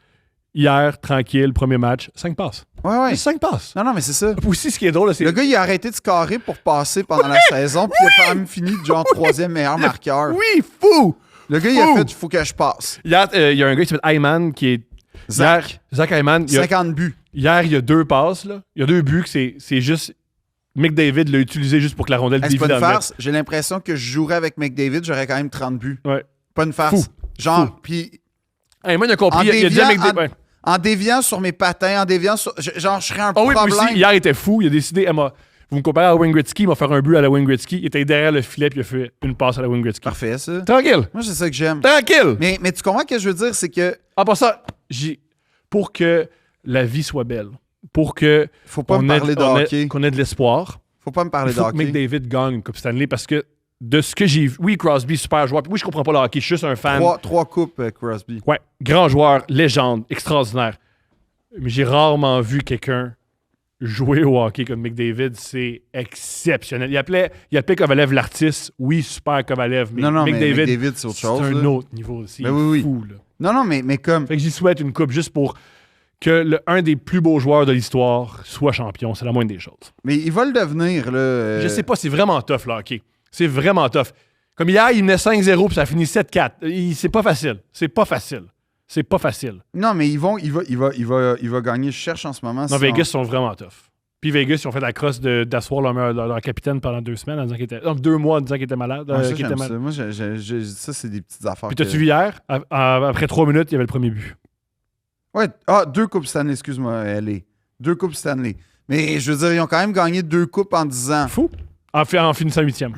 Hier, tranquille, premier match, 5 passes. Ouais. 5 passes. Non, mais c'est ça. Aussi, ce qui est drôle, c'est... Le gars, il a arrêté de scorer pour passer pendant la saison, puis il a quand même fini genre 3e meilleur marqueur. Oui, fou! Le gars, il a Fou. fait, il faut que je passe. Hier, il y a un gars qui s'appelle Ayman qui est... Zach, Zach Ayman. 50 buts. Hier, il y a 2 passes, là. Il y a 2 buts que c'est juste... McDavid l'a utilisé juste pour que la rondelle Hey, c'est dévie pas dans une le net. farce. J'ai l'impression que je jouerais avec McDavid, j'aurais quand même 30 buts. Ouais. Pas une farce. Fou. Genre, Fou. puis Ayman a compris. En Il a dit à McDavid... ouais. en déviant sur mes patins, en déviant sur... Genre, je serais un Ah oui, puis problème. aussi, hier, il était fou. Il a décidé... Vous me comparez à Wayne Gretzky, il m'a fait un but à la Wayne Gretzky. Il était derrière le filet, puis il a fait une passe à la Wayne Gretzky. Parfait, ça. Tranquille. Moi, c'est ça que j'aime. Tranquille. Mais tu comprends ce que je veux dire? C'est que En passant, pour que la vie soit belle, pour que faut pas me parler de hockey. qu'on ait de l'espoir, Faut pas me il parler de faut que hockey. McDavid gagne une Coupe Stanley parce que de ce que j'ai vu, oui, Crosby, super joueur. Puis oui, je comprends pas le hockey, je suis juste un fan. Trois coupes, Crosby. Ouais, grand joueur, légende, extraordinaire. Mais j'ai rarement vu quelqu'un jouer au hockey comme McDavid, c'est exceptionnel. Il appelait Kovalev l'artiste, oui, super Kovalev, mais Non, mais McDavid, McDavid, c'est autre chose. un là. autre niveau aussi. Ben oui. Fou, là. Non, mais comme... Fait que j'y souhaite une coupe juste pour que un des plus beaux joueurs de l'histoire soit champion. C'est la moindre des choses. Mais il va le devenir, là. Je sais pas, c'est vraiment tough, là, hockey. C'est vraiment tough. Comme hier, il menait 5-0 puis ça finit 7-4. C'est pas facile. C'est pas facile. C'est pas facile. Non, mais il va gagner. Je cherche en ce moment. Non, sinon- Vegas sont vraiment tough. Puis Vegas, ils ont fait la crosse d'asseoir leur capitaine pendant 2 semaines en disant qu'il était... Non, 2 mois en disant qu'il était malade. Ouais, ça, qu'il était j'aime malade. ça. Moi, ça, c'est des petites affaires. Puis t'as-tu vu hier, après 3 minutes, il y avait le premier but. Ouais. 2 Coupes Stanley, excuse-moi, LA. 2 Coupes Stanley. Mais je veux dire, ils ont quand même gagné 2 coupes en 10 ans. Fou. En finissant 8e.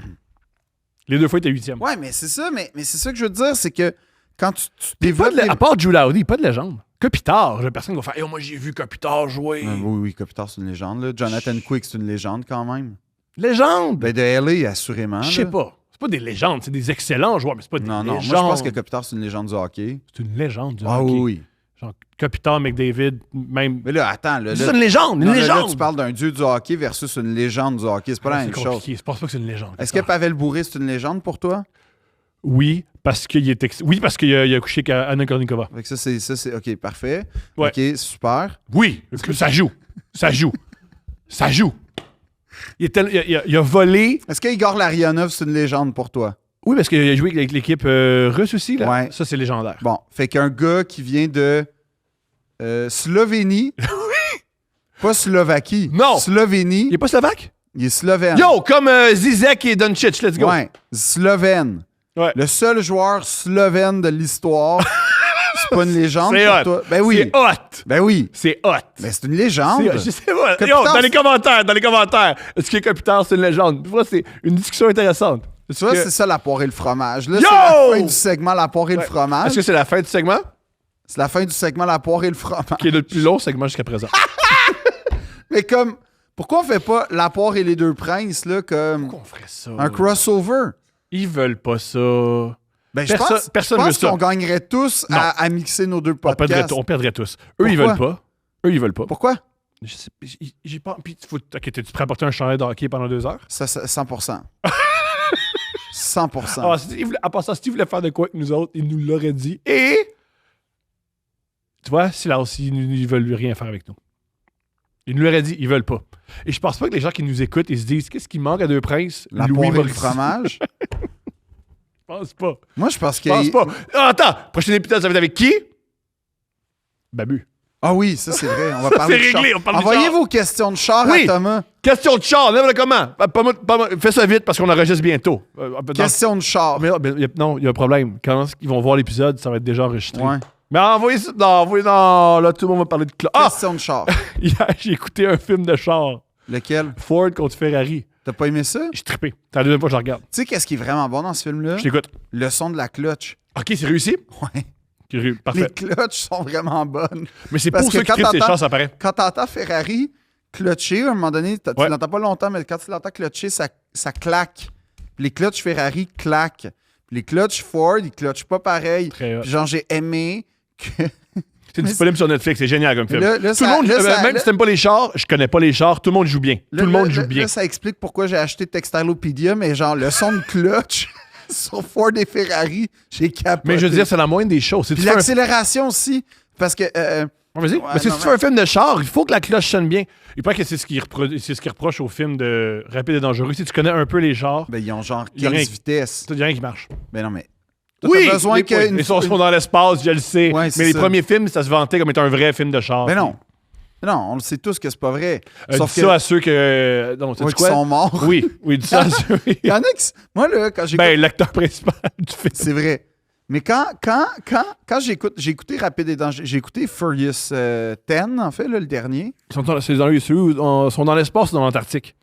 Les 2 fois, il était 8e. Ouais, mais c'est ça. Mais c'est ça que je veux dire, c'est que quand tu Pas développes... à part Drew Doughty, pas de légende. Kopitar, la personne qui va faire moi j'ai vu Kopitar jouer. Oui, Kopitar, c'est une légende. Là. Jonathan Quick, c'est une légende quand même. Légende! Ben, de LA, assurément. Je sais là. pas. C'est pas des légendes, c'est des excellents joueurs, mais c'est pas des Non, légendes. moi, je pense que Kopitar, c'est une légende du hockey. c'est une légende du Ah hockey. oui. Genre Kopitar, McDavid, même. Mais là, attends. Là, C'est une légende, une non, là, légende! tu parles d'un dieu du hockey versus une légende du hockey. C'est pas la C'est même chose. compliqué. Je pense pas que c'est une légende. Est-ce que Pavel Bourré, c'est une légende pour toi? Oui, parce qu'il est oui, parce qu'il a couché avec Anna Kornikova. Fait que ça, c'est... OK, parfait. Ouais. OK, super. Oui, ça joue. Ça joue. Ça joue. Il a volé. Est-ce que Igor Larionov, c'est une légende pour toi? Oui, parce qu'il a joué avec l'équipe russe aussi. Là. Ouais. Ça, c'est légendaire. Bon, fait qu'un gars qui vient de Slovénie... Pas Slovaquie. Non. Slovénie. Il est pas slovaque? Il est slovène. Yo, comme Zizek et Doncic, let's go. Ouais, slovène. Ouais. Le seul joueur slovène de l'histoire. C'est pas une légende C'est pour hot. toi? Ben oui. C'est hot. Ben oui. C'est hot. Mais c'est une légende. Je sais pas. Kopitar, Yo, dans c'est- les commentaires, est-ce que Kopitar, c'est une légende? Pour moi, c'est une discussion intéressante. Tu vois, c'est ça, la poire et le fromage. Là, Yo! c'est la fin du segment, la poire et le Ouais. fromage. Est-ce que c'est la fin du segment? C'est la fin du segment, la poire et le fromage. Qui est le plus long segment jusqu'à présent. Mais comme, pourquoi on fait pas la poire et les deux princes, là, comme Pourquoi on ferait ça? un crossover? Ils veulent pas ça. Ben, je Personne pense veut ça. qu'on gagnerait tous Non. à mixer nos deux On podcasts. perdrait tous. Eux, Pourquoi? ils veulent pas. Eux, ils veulent pas. Pourquoi? Je sais, j'ai pas. Puis, ok, t'es-tu prêt à porter un chandail de hockey pendant 2 heures? Ça, 100%. 100%. Ah, à part ça, si tu voulais faire de quoi avec nous autres, il nous l'aurait dit. Et. Tu vois, Silas, ils veulent rien faire avec nous. Ils nous l'auraient dit, ils veulent pas. Et je pense pas que les gens qui nous écoutent, ils se disent qu'est-ce qui manque à Deux Princes? La Louis poire et le Morissette. fromage. Je pense pas. Moi, je pense Je pense pas. Ah, attends, prochain épisode, ça va être avec qui? Babu. Ah oui, ça c'est vrai. On va parler C'est de réglé, char. on parle de Envoyez char. vos questions de char Oui. à Thomas. Question de char, lève-le comment? Fais ça vite parce qu'on enregistre bientôt. Question de char. Non, il y a un problème. Quand ils vont voir l'épisode, ça va être déjà enregistré. Ouais. Mais envoyez ça. Non, là, tout le monde va parler de Ah! Question de char. Hier, j'ai écouté un film de char. Lequel? Ford contre Ferrari. T'as pas aimé ça? J'ai trippé. C'est la deuxième fois que je regarde. Tu sais qu'est-ce qui est vraiment bon dans ce film-là? Je t'écoute. Le son de la clutch. OK, c'est réussi? Ouais. Parfait. Les clutches sont vraiment bonnes. Mais c'est Parce pour que ça qu'ils quand trippent ces t'entends- chars, ça paraît. Quand t'entends Ferrari clutcher, à un moment donné, tu Ouais. l'entends pas longtemps, mais quand tu l'entends clutcher, ça claque. Puis les clutches Ferrari claquent. Puis les clutches Ford, ils clutchent pas pareil. Très hot. Puis genre, j'ai aimé que... C'est disponible sur Netflix, c'est génial comme film. Là, Tout le ça- monde, là, ça- même là- si t'aimes pas les chars, je connais pas les chars, tout le monde joue bien. Là, Tout le monde là, joue là, bien. Là, ça explique pourquoi j'ai acheté Textilopedia, mais genre, le son de clutch sur Ford et Ferrari, j'ai capoté. Mais je veux dire, c'est la moindre des choses. Si tu Puis fais un... l'accélération aussi, parce que... Ouais, vas-y. Ouais, Mais si non, tu fais un film de char, il faut que la cloche sonne bien. Il paraît que c'est ce qui reproche au film de Rapide et Dangereux. Si tu connais un peu les chars, ben, ils ont genre Y a rien 15 qui- vitesses. il n'y a rien qui marche. Ben non, mais... T'as Oui! besoin Les que... ils sont dans l'espace, je le sais. Ouais, c'est mais les ça. premiers films, ça se vantait comme étant un vrai film de char. Ben non. Non, on le sait tous que c'est pas vrai. Dis Sauf que... ça à ceux que... Non, sais-tu ouais, qui quoi? sont morts. Oui, dis ça à ceux... Il y en a qui... Moi, là, quand j'écoute... Ben, l'acteur principal du film. C'est vrai. Mais quand j'écoute... J'ai écouté Rapide et Dangereux... J'ai écouté Furious 10, en fait, là, le dernier. Ils sont dans l'espace ou dans l'Antarctique?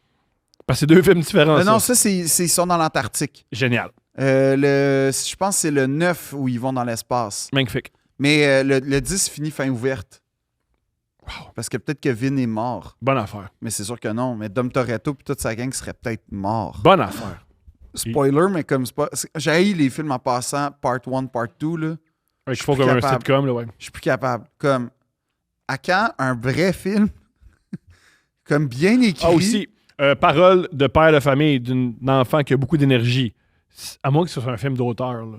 Parce que c'est deux films différents, ça. Non, ça, ils sont dans l'Antarctique. Génial. Je pense que c'est le 9 où ils vont dans l'espace. Magnifique. Mais le 10 finit fin ouverte. Parce que peut-être que Vin est mort. Bonne affaire. Mais c'est sûr que non. Mais Dom Toretto et toute sa gang serait peut-être mort. Bonne affaire. Spoiler, mais comme c'est pas... J'ai haï les films en passant, part 1, part 2, là. Ouais, Je il faut suis comme un capable. sitcom, là, ouais. Je suis plus capable. Comme, à quand un vrai film, comme bien écrit... Ah, aussi, parole de père de famille d'un enfant qui a beaucoup d'énergie. À moins que ce soit un film d'auteur, là.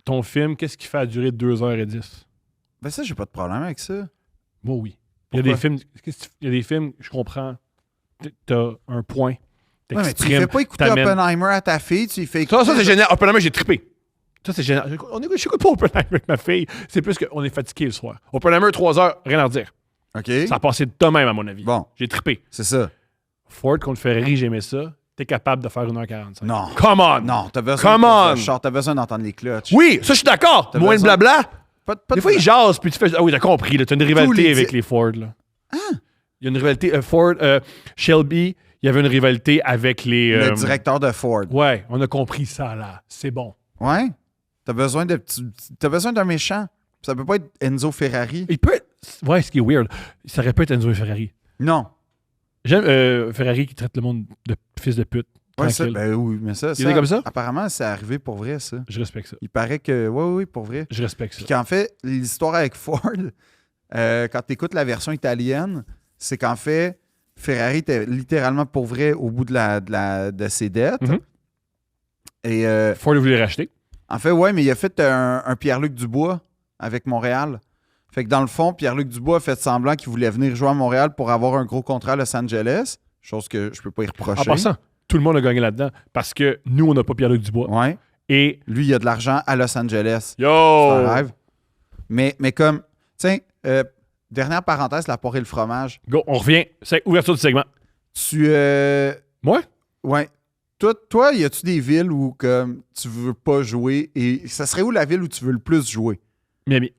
Ton film, qu'est-ce qui fait à durer 2h10? Ben ça, j'ai pas de problème avec ça. Moi, oui. Il y a Pourquoi? des films, il y a des films, je comprends, t'as un point, Ouais, mais tu t'exprimes, fais pas écouter t'amènes. Oppenheimer à ta fille, tu lui fais Ça, écouter... c'est génial. Oppenheimer, j'ai trippé. Ça, c'est génial. J'écoute pas Oppenheimer avec ma fille. C'est plus qu'on est fatigué le soir. Oppenheimer, 3 heures, rien à redire. OK. Ça a passé de même, à mon avis. Bon, J'ai trippé. c'est ça. Ford contre Ferrari, j'aimais ça. T'es capable de faire 1h45. Non. Come on! Non, t'as besoin Come de on! char, t'as besoin d'entendre les clutches. Oui, ça, je suis d'accord. T'as Moins de besoin- blabla. Pas Des fois, ils jasent, puis tu fais... Ah oui, t'as compris. T'as une rivalité les avec di- les Ford. Là. Il y a une rivalité. Ford, Shelby, il y avait une rivalité avec les... Le directeur de Ford. Ouais, on a compris ça, là. C'est bon. Ouais. T'as besoin d'un méchant. Ça peut pas être Enzo Ferrari. Il peut être... Ouais, ce qui est weird, ça aurait pu être Enzo et Ferrari. Non. J'aime Ferrari qui traite le monde de fils de pute. Ouais, ça, Tranquille. ben oui, mais ça, Il est comme ça? apparemment, c'est arrivé pour vrai, ça. Je respecte ça. Il paraît que... Oui, pour vrai. Je respecte ça. Puis qu'en fait, l'histoire avec Ford, quand tu écoutes la version italienne, c'est qu'en fait, Ferrari était littéralement pour vrai au bout de ses dettes. Mhm. Et Ford a voulu les racheter. en fait, ouais, mais il a fait un Pierre-Luc Dubois avec Montréal. Fait que dans le fond, Pierre-Luc Dubois a fait semblant qu'il voulait venir jouer à Montréal pour avoir un gros contrat à Los Angeles, chose que je peux pas y En reprocher. passant, tout le monde a gagné là-dedans parce que nous, on n'a pas Pierre-Luc Dubois. Ouais. Et... Lui, il a de l'argent à Los Angeles. Yo! C'est un rêve. Mais comme, tiens, dernière parenthèse, la poire et le fromage. Go, on revient. C'est ouverture du segment. Tu. Moi? Ouais. Toi, y a-tu des villes où comme tu veux pas jouer et ça serait où la ville où tu veux le plus jouer? Miami.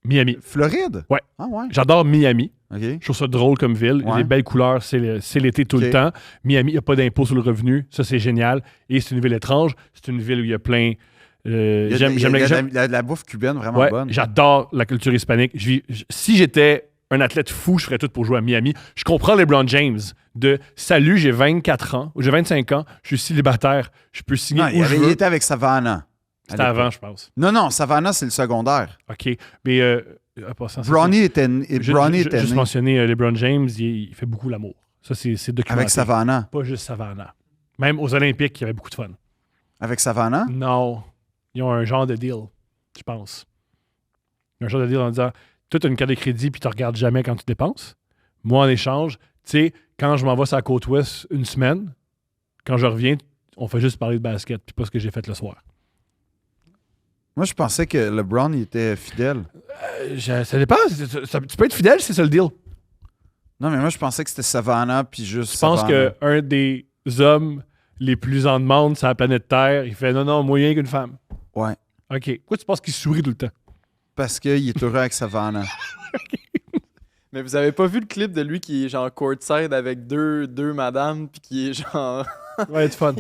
Miami. Floride? Ouais. Ah ouais. J'adore Miami. OK. Je trouve ça drôle comme ville. Ouais. Les belles couleurs, c'est l'été tout Ok. le temps. Miami, il n'y a pas d'impôt sur le revenu. Ça, c'est génial. Et c'est une ville étrange. C'est une ville où il y a plein... Il y a j'aime de la bouffe cubaine vraiment ouais, bonne. j'adore la culture hispanique. Si j'étais un athlète fou, je ferais tout pour jouer à Miami. Je comprends LeBron James de « Salut, j'ai 24 ans, ou j'ai 25 ans, je suis célibataire, je peux signer Non, où je il veux. était avec Savannah. C'était avant, je pense. Non, Savannah, c'est le secondaire. OK. Mais en passant, ça, Bronny était juste né mentionner LeBron James, il fait beaucoup l'amour. Ça, c'est documenté. avec Savannah. Pas juste Savannah. Même aux Olympiques, il y avait beaucoup de fun. Avec Savannah? Non. Ils ont un genre de deal, je pense. Un genre de deal en disant toi, tu as une carte de crédit puis tu ne regardes jamais quand tu dépenses. Moi, en échange, tu sais, quand je m'en vais sur la côte ouest une semaine, quand je reviens, on fait juste parler de basket puis pas ce que j'ai fait le soir. Moi, je pensais que LeBron, il était fidèle. Ça dépend. Tu peux être fidèle, c'est ça le deal. Non, mais moi, je pensais que c'était Savannah, puis juste Je pense Savannah. qu'un des hommes les plus en demande sur la planète Terre, il fait non, moyen qu'une femme. Ouais, OK. Pourquoi tu penses qu'il sourit tout le temps? parce qu'il est heureux avec Savannah. Mais vous avez pas vu le clip de lui qui est genre courtside avec deux madames, puis qui est genre. Ouais, c'est fun.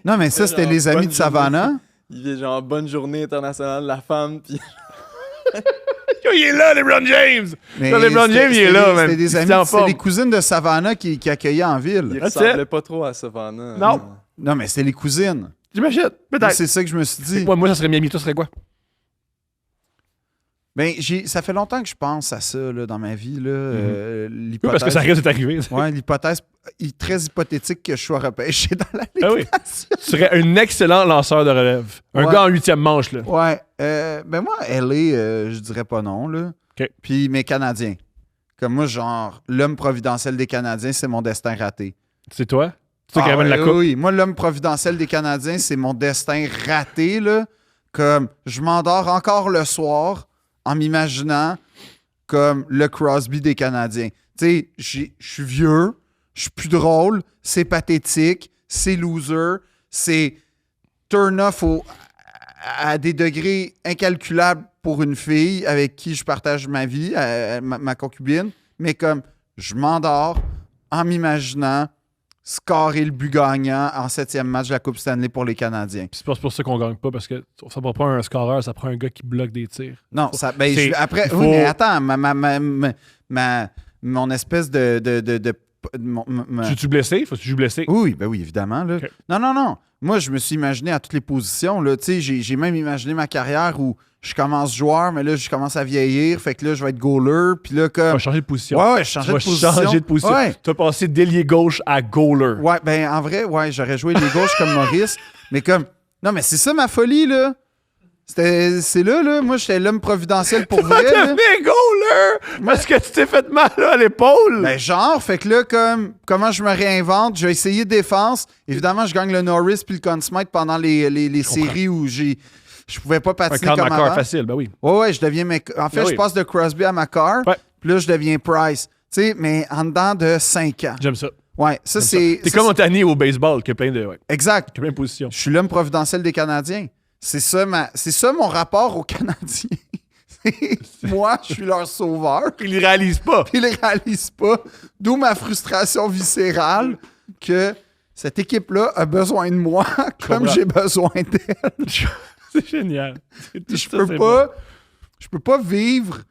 Non, mais ça, c'était Genre, les amis bonne de Savannah. Il est genre bonne journée internationale de la femme, puis. Yo, il est là, LeBron James! Mais Là, LeBron c'était- James, il est c'était là, des- man. C'était des Il se amis, tient en c'était forme. les cousines de Savannah qui accueillaient en ville. Il That's ressemblait it. pas trop à Savannah. Non. Non, mais c'était les cousines. J'imagine. Peut-être. C'est ça que je me suis dit. Moi, ça serait Miami. Toi, ça serait quoi? Ben, ça fait longtemps que je pense à ça là, dans ma vie. Là, Oui, l'hypothèse, parce que ça risque d'arriver. ouais, l'hypothèse très hypothétique que je sois repêché dans la Ligue Ah oui. nationale. Tu serais un excellent lanceur de relève. Un Ouais. gars en 8e manche, là. Ouais. Ben moi, LA, je dirais pas non. Là. OK. Puis mes Canadiens. Comme moi, genre, l'homme providentiel des Canadiens, c'est mon destin raté. C'est toi? C'est toi qui Ah ramène la ouais, coupe? Oui, moi, l'homme providentiel des Canadiens, c'est mon destin raté. Là. Comme je m'endors encore le soir en m'imaginant comme le Crosby des Canadiens. Tu sais, je suis vieux, je suis plus drôle, c'est pathétique, c'est loser, c'est turn-off à des degrés incalculables pour une fille avec qui je partage ma vie, ma concubine, mais comme je m'endors en m'imaginant scorer le but gagnant en 7e match de la Coupe Stanley pour les Canadiens. Puis c'est pas pour ça qu'on gagne pas, parce que ça prend pas un scoreur, ça prend un gars qui bloque des tirs. Non, ça, ben, C'est- après, il faut- oui, mais attends, mon espèce Tu es-tu blessé? Faut que tu joues blessé? Oui, ben oui, évidemment. Là. Ok. Non. Moi, je me suis imaginé à toutes les positions. Là. Tu sais, j'ai même imaginé ma carrière où je commence joueur, mais là, je commence à vieillir. Fait que là, je vais être goaler. Puis là, Tu comme. vas changer de position. Ouais, je Tu changeais vas de position. changer de position. Ouais. Tu vas passer d'ailier gauche à goaler. Ouais, ben en vrai, ouais, j'aurais joué les gauches comme Maurice. Mais comme. Non, mais c'est ça ma folie, là. C'est là. Moi, j'étais l'homme providentiel pour Tu vas vrai. là. devenir goaler! Parce que tu t'es fait mal là, à l'épaule. Ben genre, fait que là, comment je me réinvente, je vais essayer défense. Évidemment, je gagne le Norris puis le Conn Smythe pendant les séries où je pouvais pas un patiner quart de comme ma carte avant. facile, ben oui. Ouais, je deviens... En fait, Ben je oui. passe de Crosby à McCarr, Ouais. puis là, je deviens Price. Tu sais, mais en dedans de 5 ans. J'aime ça. Ouais, ça, J'aime ça. c'est... T'es ça, comme Montagnier au baseball, qui a plein de, Exact. qui a plein de positions. Je suis l'homme providentiel des Canadiens. C'est ça mon rapport aux Canadiens. Moi, je suis leur sauveur. Ils le réalisent pas. Ils ne le réalisent pas. D'où ma frustration viscérale que cette équipe-là a besoin de moi comme comprends. j'ai besoin d'elle. C'est génial. C'est tout Je ça, peux c'est pas, bon. je peux pas vivre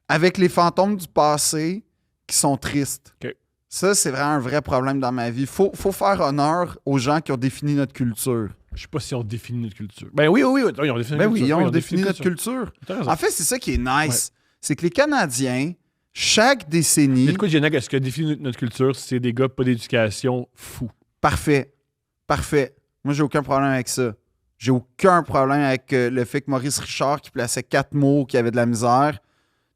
avec les fantômes du passé qui sont tristes. OK. Ça, c'est vraiment un vrai problème dans ma vie. Faut faire honneur aux gens qui ont défini notre culture. Je sais pas si on définit notre culture. Ben oui, ils ont défini Ben notre oui, culture. ils ont défini notre culture. T'as raison. En fait, c'est ça qui est nice. C'est que les Canadiens, chaque décennie... Mais de quoi, Génac, ce qui a défini notre culture, c'est des gars pas d'éducation fous. Parfait. Moi, j'ai aucun problème avec ça. J'ai aucun problème avec le fait que Maurice Richard, qui plaçait 4 mots, qui avait de la misère.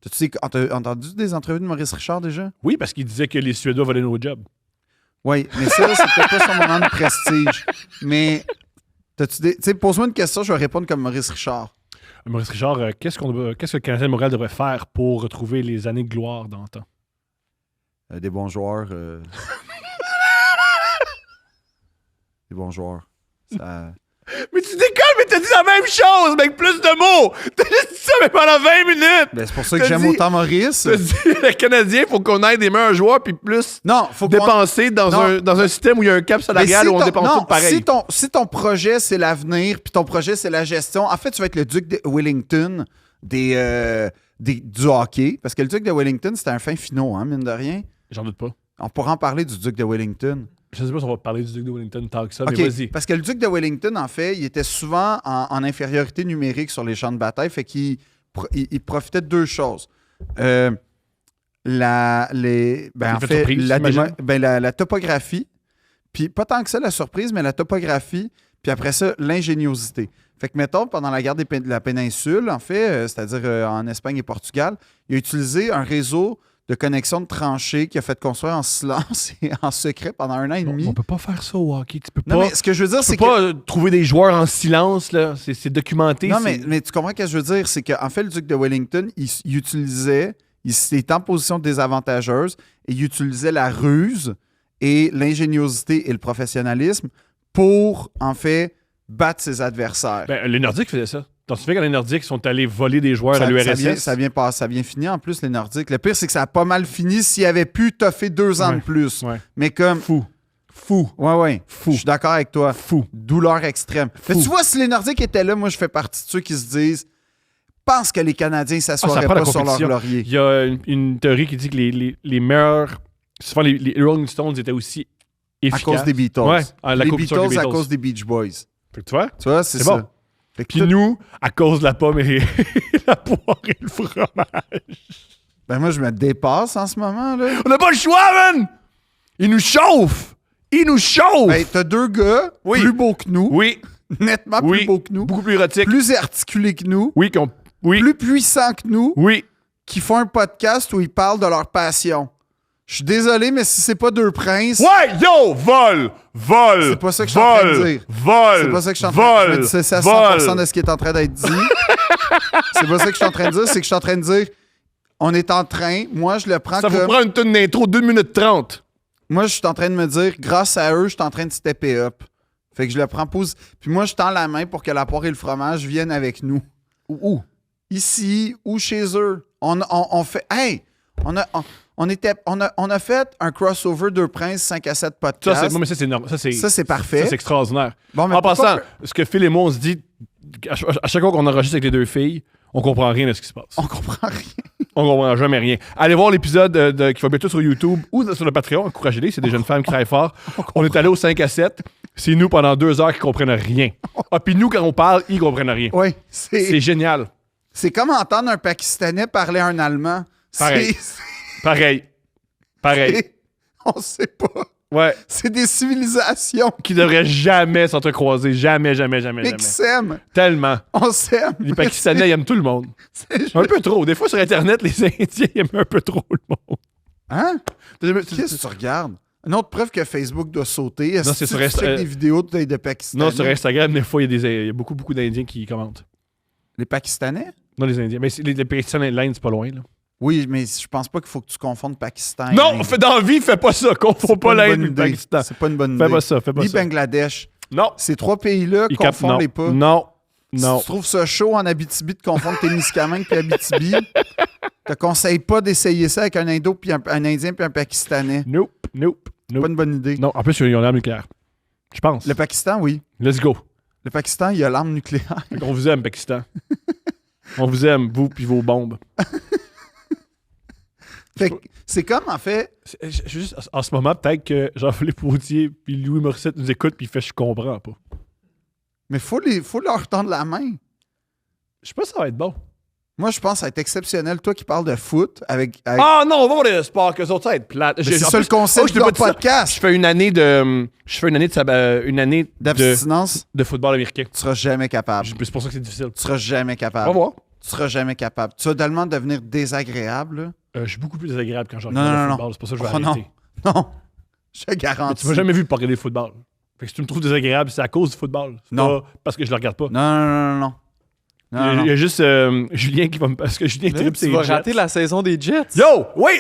T'as entendu des entrevues de Maurice Richard déjà? Oui, parce qu'il disait que les Suédois volaient nos jobs. Oui, mais ça, c'est peut-être pas son moment de prestige. Mais, pose-moi une question, je vais répondre comme Maurice Richard. Maurice Richard, qu'est-ce que le Canadien de Montréal devrait faire pour retrouver les années de gloire d'antan? Des bons joueurs. Des bons joueurs. Ça... Mais tu décolles, mais t'as dit la même chose, mais avec plus de mots! T'as juste dit ça, mais pendant 20 minutes! Ben, c'est pour ça que T'as j'aime dit- autant Maurice. T'as dit, le Canadien, faut qu'on ait des meilleurs joueurs, puis plus Non, faut qu'on... dépenser dans Non. dans un système où il y a un cap salarial Mais où on ton- dépense non, tout pareil. si ton projet, c'est l'avenir, puis ton projet, c'est la gestion, en fait, tu vas être le duc de Wellington du hockey, parce que le duc de Wellington, c'était un fin finot, hein, mine de rien. J'en doute pas. On pourra en parler du duc de Wellington. Je sais pas si on va parler du Duc de Wellington tant que ça, OK, mais vas-y. parce que le duc de Wellington, en fait, il était souvent en infériorité numérique sur les champs de bataille, fait qu'il il profitait de deux choses. La surprise, j'imagine. la topographie, puis pas tant que ça la surprise, mais la topographie, puis après ça, l'ingéniosité. Fait que, mettons, pendant la guerre de la péninsule, en fait, c'est-à-dire en Espagne et Portugal, il a utilisé un réseau de connexion de tranchée qu'il a fait construire en silence et en secret pendant 1 an et demi. On peut pas faire ça au hockey. Tu peux Non, pas, mais ce que je veux dire, tu c'est peux que... pas trouver des joueurs en silence, là. C'est documenté. Non, c'est- mais tu comprends ce que je veux dire? C'est qu'en fait, le duc de Wellington, il utilisait... Il était en position désavantageuse et il utilisait la ruse et l'ingéniosité et le professionnalisme pour, en fait, battre ses adversaires. Ben, les Nordiques faisaient ça. T'en souviens quand les Nordiques sont allés voler des joueurs à ça, l'URSS? ça vient finir en plus, les Nordiques. Le pire, c'est que ça a pas mal fini s'il avait pu toffer 2 ans Ouais. de plus. Ouais. Mais comme... Fou. Fou. Ouais. Fou. Je suis d'accord avec toi. Fou. Douleur extrême. Mais tu vois, si les Nordiques étaient là, moi, je fais partie de ceux qui se disent pense que les Canadiens ne s'assoiraient prend la pas sur leur compétition. laurier. Il y a une théorie qui dit que les meilleurs... Souvent, les Rolling Stones étaient aussi À efficaces. cause des Beatles. Ouais, la les compétition Beatles des à Beatles. cause des Beach Boys. Fait que tu vois? Tu vois, c'est C'est ça. bon. Fait que Puis tout- nous, à cause de la pomme et la poire et le fromage. Ben moi, je me dépasse en ce moment, là. On n'a pas le choix, man! Il nous chauffe! Il nous chauffe! Ben, t'as 2 gars Oui. plus beaux que nous, Oui, nettement oui. plus beaux que nous, Beaucoup plus érotique. plus articulés que nous, Oui, oui, plus puissants que nous, oui. qui font un podcast où ils parlent de leur passion. Je suis désolé, mais si c'est pas 2 princes, Ouais, yo! Vol! Vol! C'est pas ça que je suis en train de dire. Vol! c'est pas ça que je suis en train de dire. Je me Vol! dis, c'est à Vol! 100% de ce qui est en train d'être dit. C'est pas ça que je suis en train de dire, c'est que je suis en train de dire on est en train, moi je le prends Ça vous comme... prend une tonne d'intro, 2 minutes 30. Moi, je suis en train de me dire, grâce à eux, je suis en train de stepper up. Fait que je le prends Puis moi, je tends la main pour que la poire et le fromage viennent avec nous. Où? Ici ou chez eux. On fait... Hey! On a fait un crossover 2 princes 5 à 7 Ça, podcasts. c'est, non, mais ça, c'est normal. Ça, C'est parfait. Ça, c'est extraordinaire. Bon, mais En pourquoi passant, ce que Phil et moi, on se dit, à chaque fois qu'on enregistre avec les 2 filles, on comprend rien de ce qui se passe. on comprend rien. On comprend jamais rien. Allez voir l'épisode qui va bientôt sur YouTube ou sur le Patreon. Encouragez-les, c'est des jeunes femmes qui travaillent fort. On est allé au 5 à 7. C'est nous pendant 2 heures qui comprennent rien. Ah, puis nous, quand on parle, ils comprennent rien. Oui, C'est génial. c'est comme entendre un Pakistanais parler un Allemand. Pareil. C'est- Pareil. On sait pas. Ouais. C'est des civilisations Qui devraient jamais s'entrecroiser. Jamais. mais qui s'aiment. Tellement. On s'aime. Les Pakistanais, ils aiment tout le monde. Un peu trop. Des fois, sur Internet, les Indiens, ils aiment un peu trop le monde. Hein? Qu'est-ce que tu regardes? Une autre preuve que Facebook doit sauter. Est-ce Non, que c'est tu sur checkes Insta- des vidéos de Pakistanais? Non, sur Instagram, des fois, il y a beaucoup d'Indiens qui commentent. Les Pakistanais? Non, les Indiens. Mais les Pakistanais et l'Inde, c'est pas loin, là. Oui, mais je pense pas qu'il faut que tu confondes Pakistan. et Non, l'Inde. dans la vie, fais pas ça. Confonds C'est pas une l'Inde bonne et le idée. Pakistan. C'est pas une bonne idée. Fais pas ça, fais pas Ni ça. Bangladesh. Non. Ces 3 pays-là, Ils captent- confondent-les pas. Non. Si tu trouves ça chaud en Abitibi de confondre Témiscamingue et Abitibi, je te conseille pas d'essayer ça avec un Indo puis un Indien puis un Pakistanais. Nope. C'est pas une bonne idée. Non, en plus, ils ont l'arme nucléaire. Je pense. Le Pakistan, oui. Let's go. Le Pakistan, il y a l'arme nucléaire. On vous aime, Pakistan. On vous aime, vous puis vos bombes. Fait que c'est comme, en fait, Juste, en ce moment, peut-être que Jean-Philippe Gaultier puis Louis Morissette nous écoutent puis il fait « je comprends pas ». mais faut leur tendre la main. Je sais pas si ça va être bon. Moi, je pense que ça va être exceptionnel. Toi qui parles de foot avec Ah non, on va voir le sport, qu'eux autres, ça va être plate. Mais c'est ça le concept je de t'ai leur pas dit ça. podcast. Je fais une année de... D'abstinence, de football américain. tu seras jamais capable. C'est pour ça que c'est difficile. Tu seras jamais On va capable. voir. Tu seras jamais capable. Tu vas tellement devenir désagréable. là. Je suis beaucoup plus désagréable quand je Non, regarde non, le non. football. C'est pour ça que je vais Oh non. arrêter. Non, je te Mais garantis. tu m'as jamais vu pas regarder le football. Fait que si tu me trouves désagréable, c'est à cause du football. C'est Non. pas parce que je le regarde pas. Non. Il y a juste Julien qui va me... Parce que Julien Là, tripe tu ses vas Jets. rater la saison des Jets. Yo! Oui,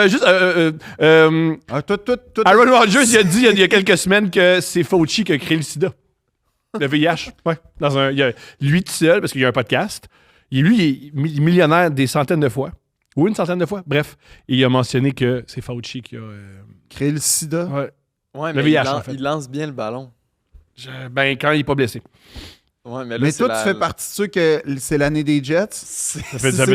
juste... Ah, toi, Aaron Rodgers, il a dit il y a quelques semaines que c'est Fauci qui a créé le sida. Le VIH. Ouais. Lui tout seul, parce qu'il y a un podcast. Lui, il est millionnaire des centaines de fois. Ou une centaine de fois. Bref. Et il a mentionné que c'est Fauci qui a... créer le sida. Ouais. Ouais, Le mais VIH, en fait. il lance bien le ballon. Ben, quand il n'est pas blessé. Ouais, mais là, Mais c'est toi, la- tu fais partie de ceux que c'est l'année des Jets. Ça Ça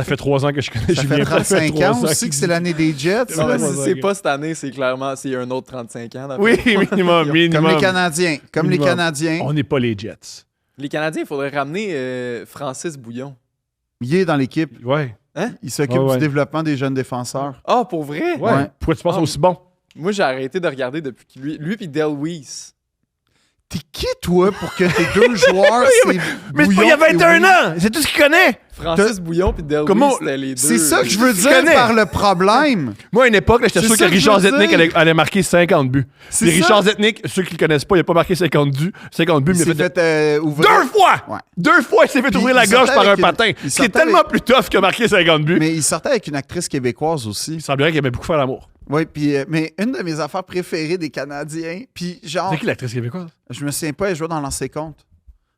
fait 3 ans que je connais Ça Julien. fait 35 3 ans aussi que c'est l'année des Jets. Ouais, là. C'est pas cette année, c'est clairement c'est un autre 35 ans. d'après Oui, moi. minimum. Comme les Canadiens. Comme les Minimum. Canadiens. On n'est pas les Jets. Les Canadiens, il faudrait ramener Francis Bouillon. Il est dans l'équipe. Ouais. Il s'occupe Ouais. du développement des jeunes défenseurs. Ah, pour vrai? Ouais. Pourquoi tu penses Ah. aussi bon? Moi, j'ai arrêté de regarder depuis que lui puis Del Weiss. T'es qui, toi, pour que tes deux joueurs, c'est Mais Bouillon il y a et 21 Willy? ans! C'est tout ce qu'il connaît! Francis Bouillon puis Delby, Comment- c'était les deux. C'est ça que je veux Tu dire connais. par le problème. Moi, à une époque, là, j'étais C'est sûr ça que que je Richard veux Zetnik dire. allait marquer 50 buts. C'est Puis ça. Richard Zetnik, ceux qui le connaissent pas, il a pas marqué 50 buts, mais Il s'est il a fait... fait ouvrir. 2 fois! Ouais. 2 fois, il s'est fait Puis ouvrir la il gorge sortait par un avec une- patin. il Ce qui est sortait tellement avec- plus tough que marquer 50 buts. Mais il sortait avec une actrice québécoise aussi. Il semblerait qu'il aimait beaucoup faire l'amour. Oui, puis mais une de mes affaires préférées des Canadiens, puis genre, C'est qui l'actrice québécoise? je me souviens pas, elle jouait dans l'ancien compte.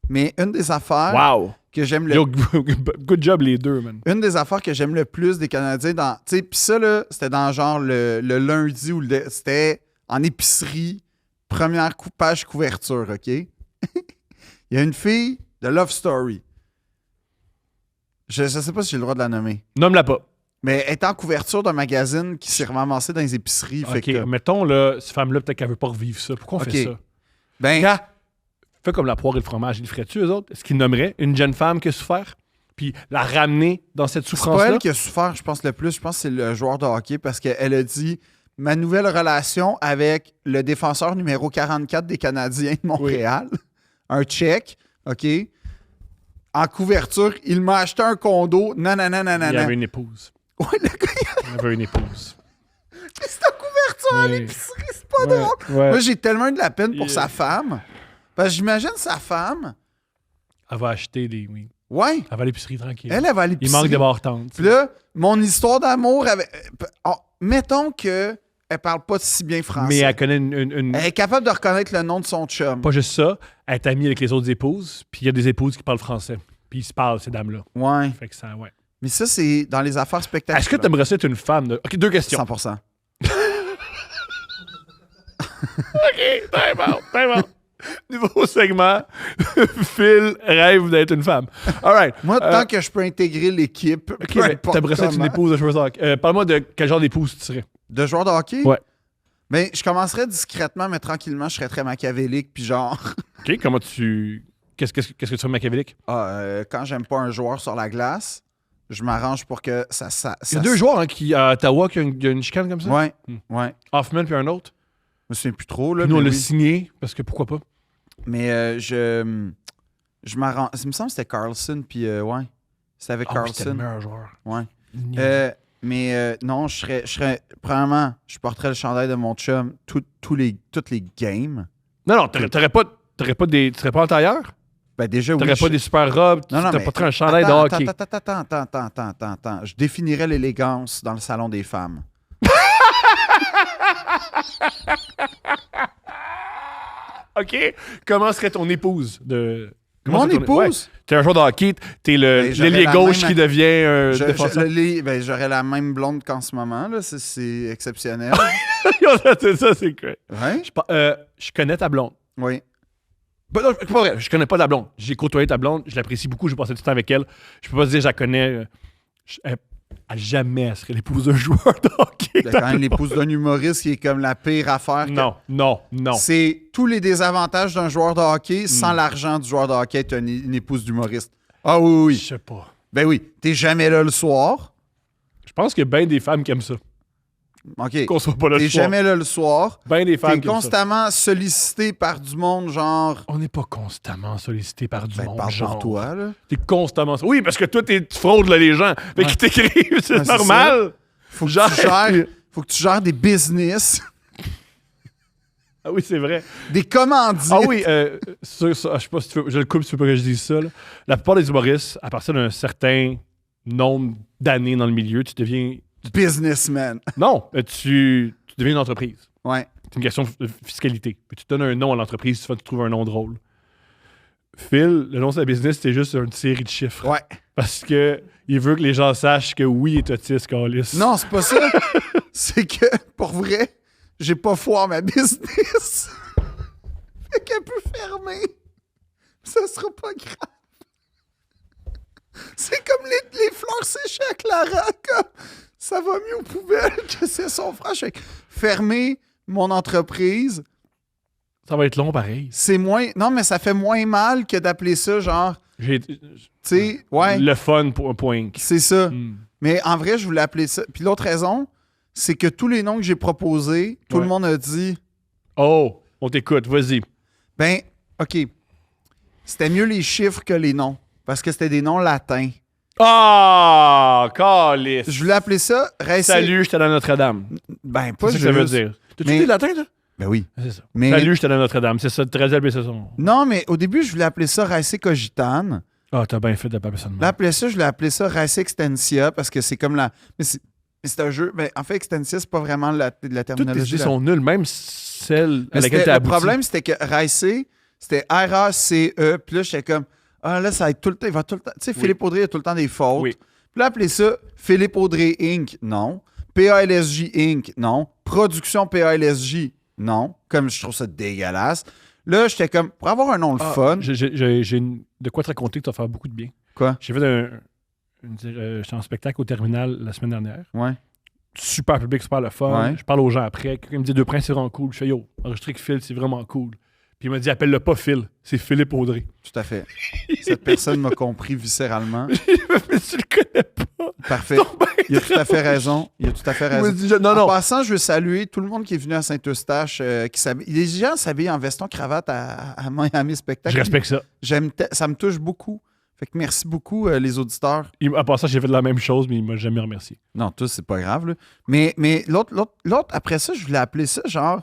Mais une des affaires Wow! que j'aime le Yo, good job les deux, man. Une des affaires que j'aime le plus des Canadiens, tu sais, puis ça, là, c'était dans genre le lundi ou c'était en épicerie, première page couverture, OK? Il y a une fille de Love Story. Je sais pas si j'ai le droit de la nommer. Nomme-la pas. Mais elle est en couverture d'un magazine qui s'est ramassé dans les épiceries. Fait OK, que, mettons, là, cette femme-là, peut-être qu'elle veut pas revivre ça. Pourquoi on fait OK. ça? ben, Gars, fais comme la poire et le fromage. Ils le feraient-tu, eux autres? Est-ce qu'ils nommeraient une jeune femme qui a souffert? Puis la ramener dans cette c'est pas souffrance-là? elle qui a souffert, je pense, le plus. Je pense que c'est le joueur de hockey parce qu'elle a dit « Ma nouvelle relation avec le défenseur numéro 44 des Canadiens de Montréal, un Tchèque, OK? En couverture, il m'a acheté un condo, nanana, Il nanana. avait une épouse. Ouais, le gars, Il avait une épouse. c'est en couverture à Ouais. l'épicerie, c'est pas drôle. Ouais. Moi, j'ai tellement eu de la peine pour Yeah. sa femme. Parce que j'imagine sa femme, Elle va acheter des... Oui. ouais, Elle va à l'épicerie tranquille. elle va à Il l'épicerie. manque de bartendes. Puis là, mon histoire d'amour avec... mettons que elle parle pas si bien français. Mais elle connaît une... Elle est capable de reconnaître le nom de son chum. Pas juste ça, elle est amie avec les autres épouses, puis il y a des épouses qui parlent français. Puis ils se parlent, ces dames-là. Ouais. Fait que ça, ouais. Mais ça, c'est dans les affaires spectaculaires. Est-ce que tu aimerais ça être une femme de... OK, 2 questions. 100%. OK, time out. Nouveau segment. Phil rêve d'être une femme. All right. Moi, tant que je peux intégrer l'équipe, OK, peu mais importe t'aimerais ça être une comment. épouse de joueur de hockey. Parle-moi de quel genre d'épouse tu serais. De joueur de hockey? Ouais. Mais je commencerais discrètement, mais tranquillement, je serais très machiavélique, puis genre... OK, comment tu... Qu'est-ce que tu fais machiavélique? quand j'aime pas un joueur sur la glace, je m'arrange pour que ça Il y a 2 joueurs hein, à Ottawa qui ont il y a une chicane comme ça. Ouais, Hmm. ouais. Hoffman puis un autre. Je me souviens plus trop, là. Puis nous, on mais l'a oui. signé parce que pourquoi pas? Mais je m'arrange... Il me semble que c'était Carlson, puis ouais. C'était avec Ah oui, c'était le Carlson. meilleur joueur. Ouais. Niaiseux. Mais non, je serais... Premièrement, je porterais le chandail de mon chum toutes les games. Non, tu serais pas en tailleur? Ben déjà, oui. T'aurais pas des super robes? Tu Non, t'aurais mais pas un chandail de attends, hockey? Attends. Je définirais l'élégance dans le salon des femmes. OK. Comment serait ton épouse? Mon épouse? Ouais. T'es un joueur de hockey, t'es Ben, j'aurais l'ailier la gauche même- qui devient un défenseur. J'aurais la même blonde qu'en ce moment. Là. C'est exceptionnel. C'est ça, c'est cool. Ouais? Je connais ta blonde. Oui. Ben non, c'est pas vrai. Je connais pas ta blonde. J'ai côtoyé ta blonde. Je l'apprécie beaucoup. J'ai passé du temps avec elle. Je peux pas te dire, je la connais. À jamais, elle serait l'épouse d'un joueur de hockey. Il y a quand même l'épouse d'un humoriste qui est comme la pire affaire. Non. C'est tous les désavantages d'un joueur de hockey sans l'argent du joueur de hockey être une épouse d'humoriste. Ah oui, Je oui. sais pas. Ben oui. T'es jamais là le soir. Je pense qu'il y a bien des femmes qui aiment ça. OK. Qu'on soit pas là le T'es soir. jamais là le soir. Ben des femmes T'es qui aiment ça. constamment sollicité par du monde, genre. On n'est pas constamment sollicité par du Ben, monde. parle genre. pour toi, là. T'es constamment. Oui, parce que toi, tu fraudes là, les gens. Fait qu'ils t'écrivent, c'est Ouais, c'est normal. Faut que, Genre- faut que tu gères des business, Ah oui, c'est vrai. des commandites. Ah oui, je sais pas si tu veux. Je le coupe si tu veux pas que je dise ça. Là. La plupart des humoristes, à partir d'un certain nombre d'années dans le milieu, tu deviens. Businessman. Non, tu deviens une entreprise. Ouais. C'est une question de fiscalité. Puis tu donnes un nom à l'entreprise, tu trouves un nom drôle. Phil, le nom de sa business, c'est juste une série de chiffres. Ouais. Parce que il veut que les gens sachent que oui, il est autiste, Carlis. Non, c'est pas ça. C'est que, pour vrai, j'ai pas foi en ma business. Fait qu'elle peut fermer. Ça sera pas grave. C'est comme les fleurs séchées à Clara. Comme, ça va mieux aux poubelles que c'est son frère. Je fais que fermer mon entreprise, Ça va être long pareil. c'est moins... Non, mais ça fait moins mal que d'appeler ça genre... J'ai Tu sais, ouais, le fun pour un point. c'est ça. Hmm. Mais en vrai, je voulais appeler ça. Puis l'autre raison, c'est que tous les noms que j'ai proposés, tout Ouais. le monde a dit Oh, on t'écoute, vas-y. ben, OK. C'était mieux les chiffres que les noms. Parce que c'était des noms latins. Ah, calice. Je voulais appeler ça Racer. Salut, j'étais dans Notre-Dame. Ben, C'est pas ça que ça veut juste. dire. T'as-tu Mais- dit latin, toi? Ben oui. C'est ça. Mais- Salut, j'étais dans Notre-Dame. C'est ça, très élevé, c'est ça. Non, mais au début, je voulais appeler ça Racer Cogitane. Ah, t'as bien fait de pas appeler ça de Là, même. je voulais appeler ça Racer Extensia parce que c'est comme la. Mais c'est un jeu. Ben, en fait, Extensia, c'est pas vraiment de la Toutes tes terminologie. idées sont nulles, même celle à Mais laquelle c'était- t'as le abouti. problème, c'était que Racer, c'était R-A-C-E. Puis là, j'étais comme, ah là, ça va être tout le temps. Il va tout le temps. Tu sais, Oui. Philippe Audrey a tout le temps des fautes. Oui. Puis là, appeler ça Philippe Audrey Inc. Non. PALSJ Inc. Non. Production PALSJ. Non. Comme je trouve ça dégueulasse. Là, j'étais comme, pour avoir un nom le Ah, fun. J'ai de quoi te raconter que tu vas faire beaucoup de bien. Quoi? J'ai fait j'étais en spectacle au terminal la semaine dernière. Ouais. Super public, super le fun. Ouais. Je parle aux gens après. Quelqu'un me dit Deux Princes, c'est vraiment cool. Je fais yo, enregistrer avec Phil, c'est vraiment cool. Puis il m'a dit appelle-le pas Phil, c'est Philippe Audrey. Tout à fait. Cette personne m'a compris viscéralement. Mais tu le connais pas. Parfait. Il a tout à fait raison. Il a tout à fait Il m'a raison. dit non, En non. passant, je veux saluer tout le monde qui est venu à Saint-Eustache. Les gens s'habillent en veston cravate à mes spectacles. Je respecte ça. Ça me touche beaucoup. Fait que merci beaucoup, les auditeurs. À part ça, j'ai fait la même chose, mais il m'a jamais remercié. Non, tous, c'est pas grave. Là. Mais l'autre, après ça, je voulais appeler ça genre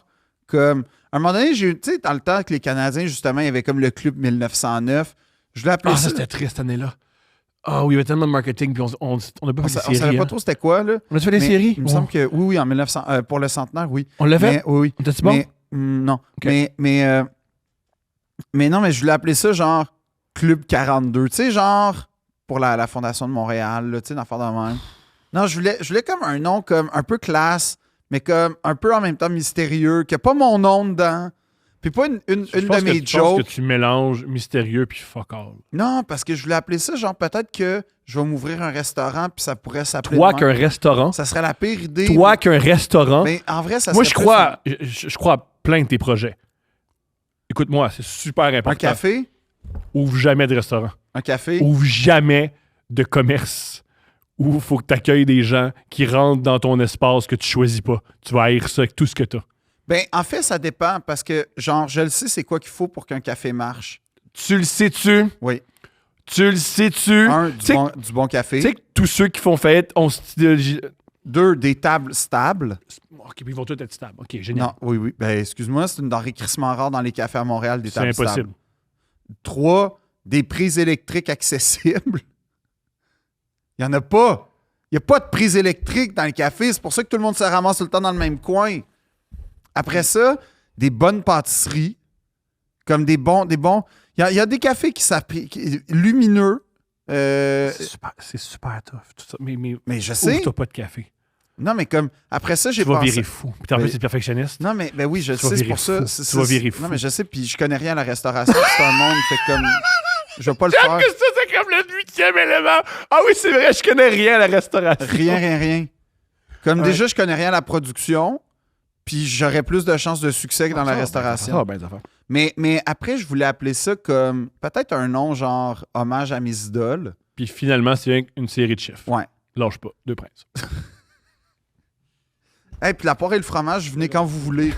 comme. À un moment donné, j'ai eu, tu sais, dans le temps que les Canadiens, justement, il y avait comme le club 1909. Je voulais appeler Ah, ça. ça, c'était triste cette année-là. Ah oui, il y avait tellement de marketing, puis on n'a pas on fait sa- des on séries. savait pas hein. trop c'était quoi, là. On a fait des Mais séries? Il me semble que oui, en 1900, pour le centenaire, oui. On l'a fait? Mais, oui, oui. On était-tu bon? Mais, non. Mais non, mais je voulais appeler ça genre Club 42. Tu sais, genre pour la Fondation de Montréal, là, tu sais, une affaire de même. Non, je voulais comme un nom comme un peu classe, mais comme un peu en même temps mystérieux, qu'il n'y a pas mon nom dedans. Puis pas une Je de pense mes je pense jokes. que tu mélanges mystérieux puis fuck all. Non, parce que je voulais appeler ça genre peut-être que je vais m'ouvrir un restaurant puis ça pourrait s'appeler. Toi de qu'un même. restaurant, Ça serait la pire idée. toi qu'un restaurant, Mais en vrai, ça moi serait je plus crois, je crois à plein de tes projets. Écoute-moi, c'est super important. un café. Ouvre jamais de restaurant. Un café. Ouvre jamais de commerce où il faut que tu accueilles des gens qui rentrent dans ton espace que tu choisis pas. Tu vas haïr ça avec tout ce que tu as. Ben, en fait, ça dépend parce que, genre, je le sais, c'est quoi qu'il faut pour qu'un café marche. Tu le sais-tu? Oui. Tu le sais-tu? Un, Tu sais du bon café. Tu sais que tous ceux qui font faillite ont cette idéologie. Deux, des tables stables. OK, puis ils vont tous être stables. OK, génial. Non, oui, oui. Ben, excuse-moi, c'est une denrée crissement rare dans les cafés à Montréal, des C'est tables impossible. stables. Trois, des prises électriques accessibles. Il n'y en a pas. Il n'y a pas de prise électrique dans le café. C'est pour ça que tout le monde se ramasse tout le temps dans le même coin. Après ça, des bonnes pâtisseries. Comme des bons. Il y a des cafés qui s'apprient. Lumineux. C'est super tough. Tout ça. Mais Mais je sais. ouvre-toi pas de café. Non, mais comme. Après ça, j'ai Tu vas pensé. virer fou. Puis en Ben- plus, c'est perfectionniste. Non, mais ben oui, je Tu vas sais, c'est virer pour ça. fou. C'est- Tu vas c'est- virer Non, fou. mais je sais, puis je connais rien à la restauration. C'est un monde, fait comme. Je vais pas le faire. Ça, c'est comme le 8e élément. Ah oui, c'est vrai, je connais rien à la restauration. Rien. Comme Ouais. déjà, je connais rien à la production, puis j'aurais plus de chances de succès que dans la restauration. Ça va bien, ça va. Mais après, je voulais appeler ça comme peut-être un nom genre hommage à mes idoles. Puis finalement, c'est une série de chiffres. Ouais. Lâche pas. Deux princes. Et puis la poire et le fromage, venez quand vous voulez.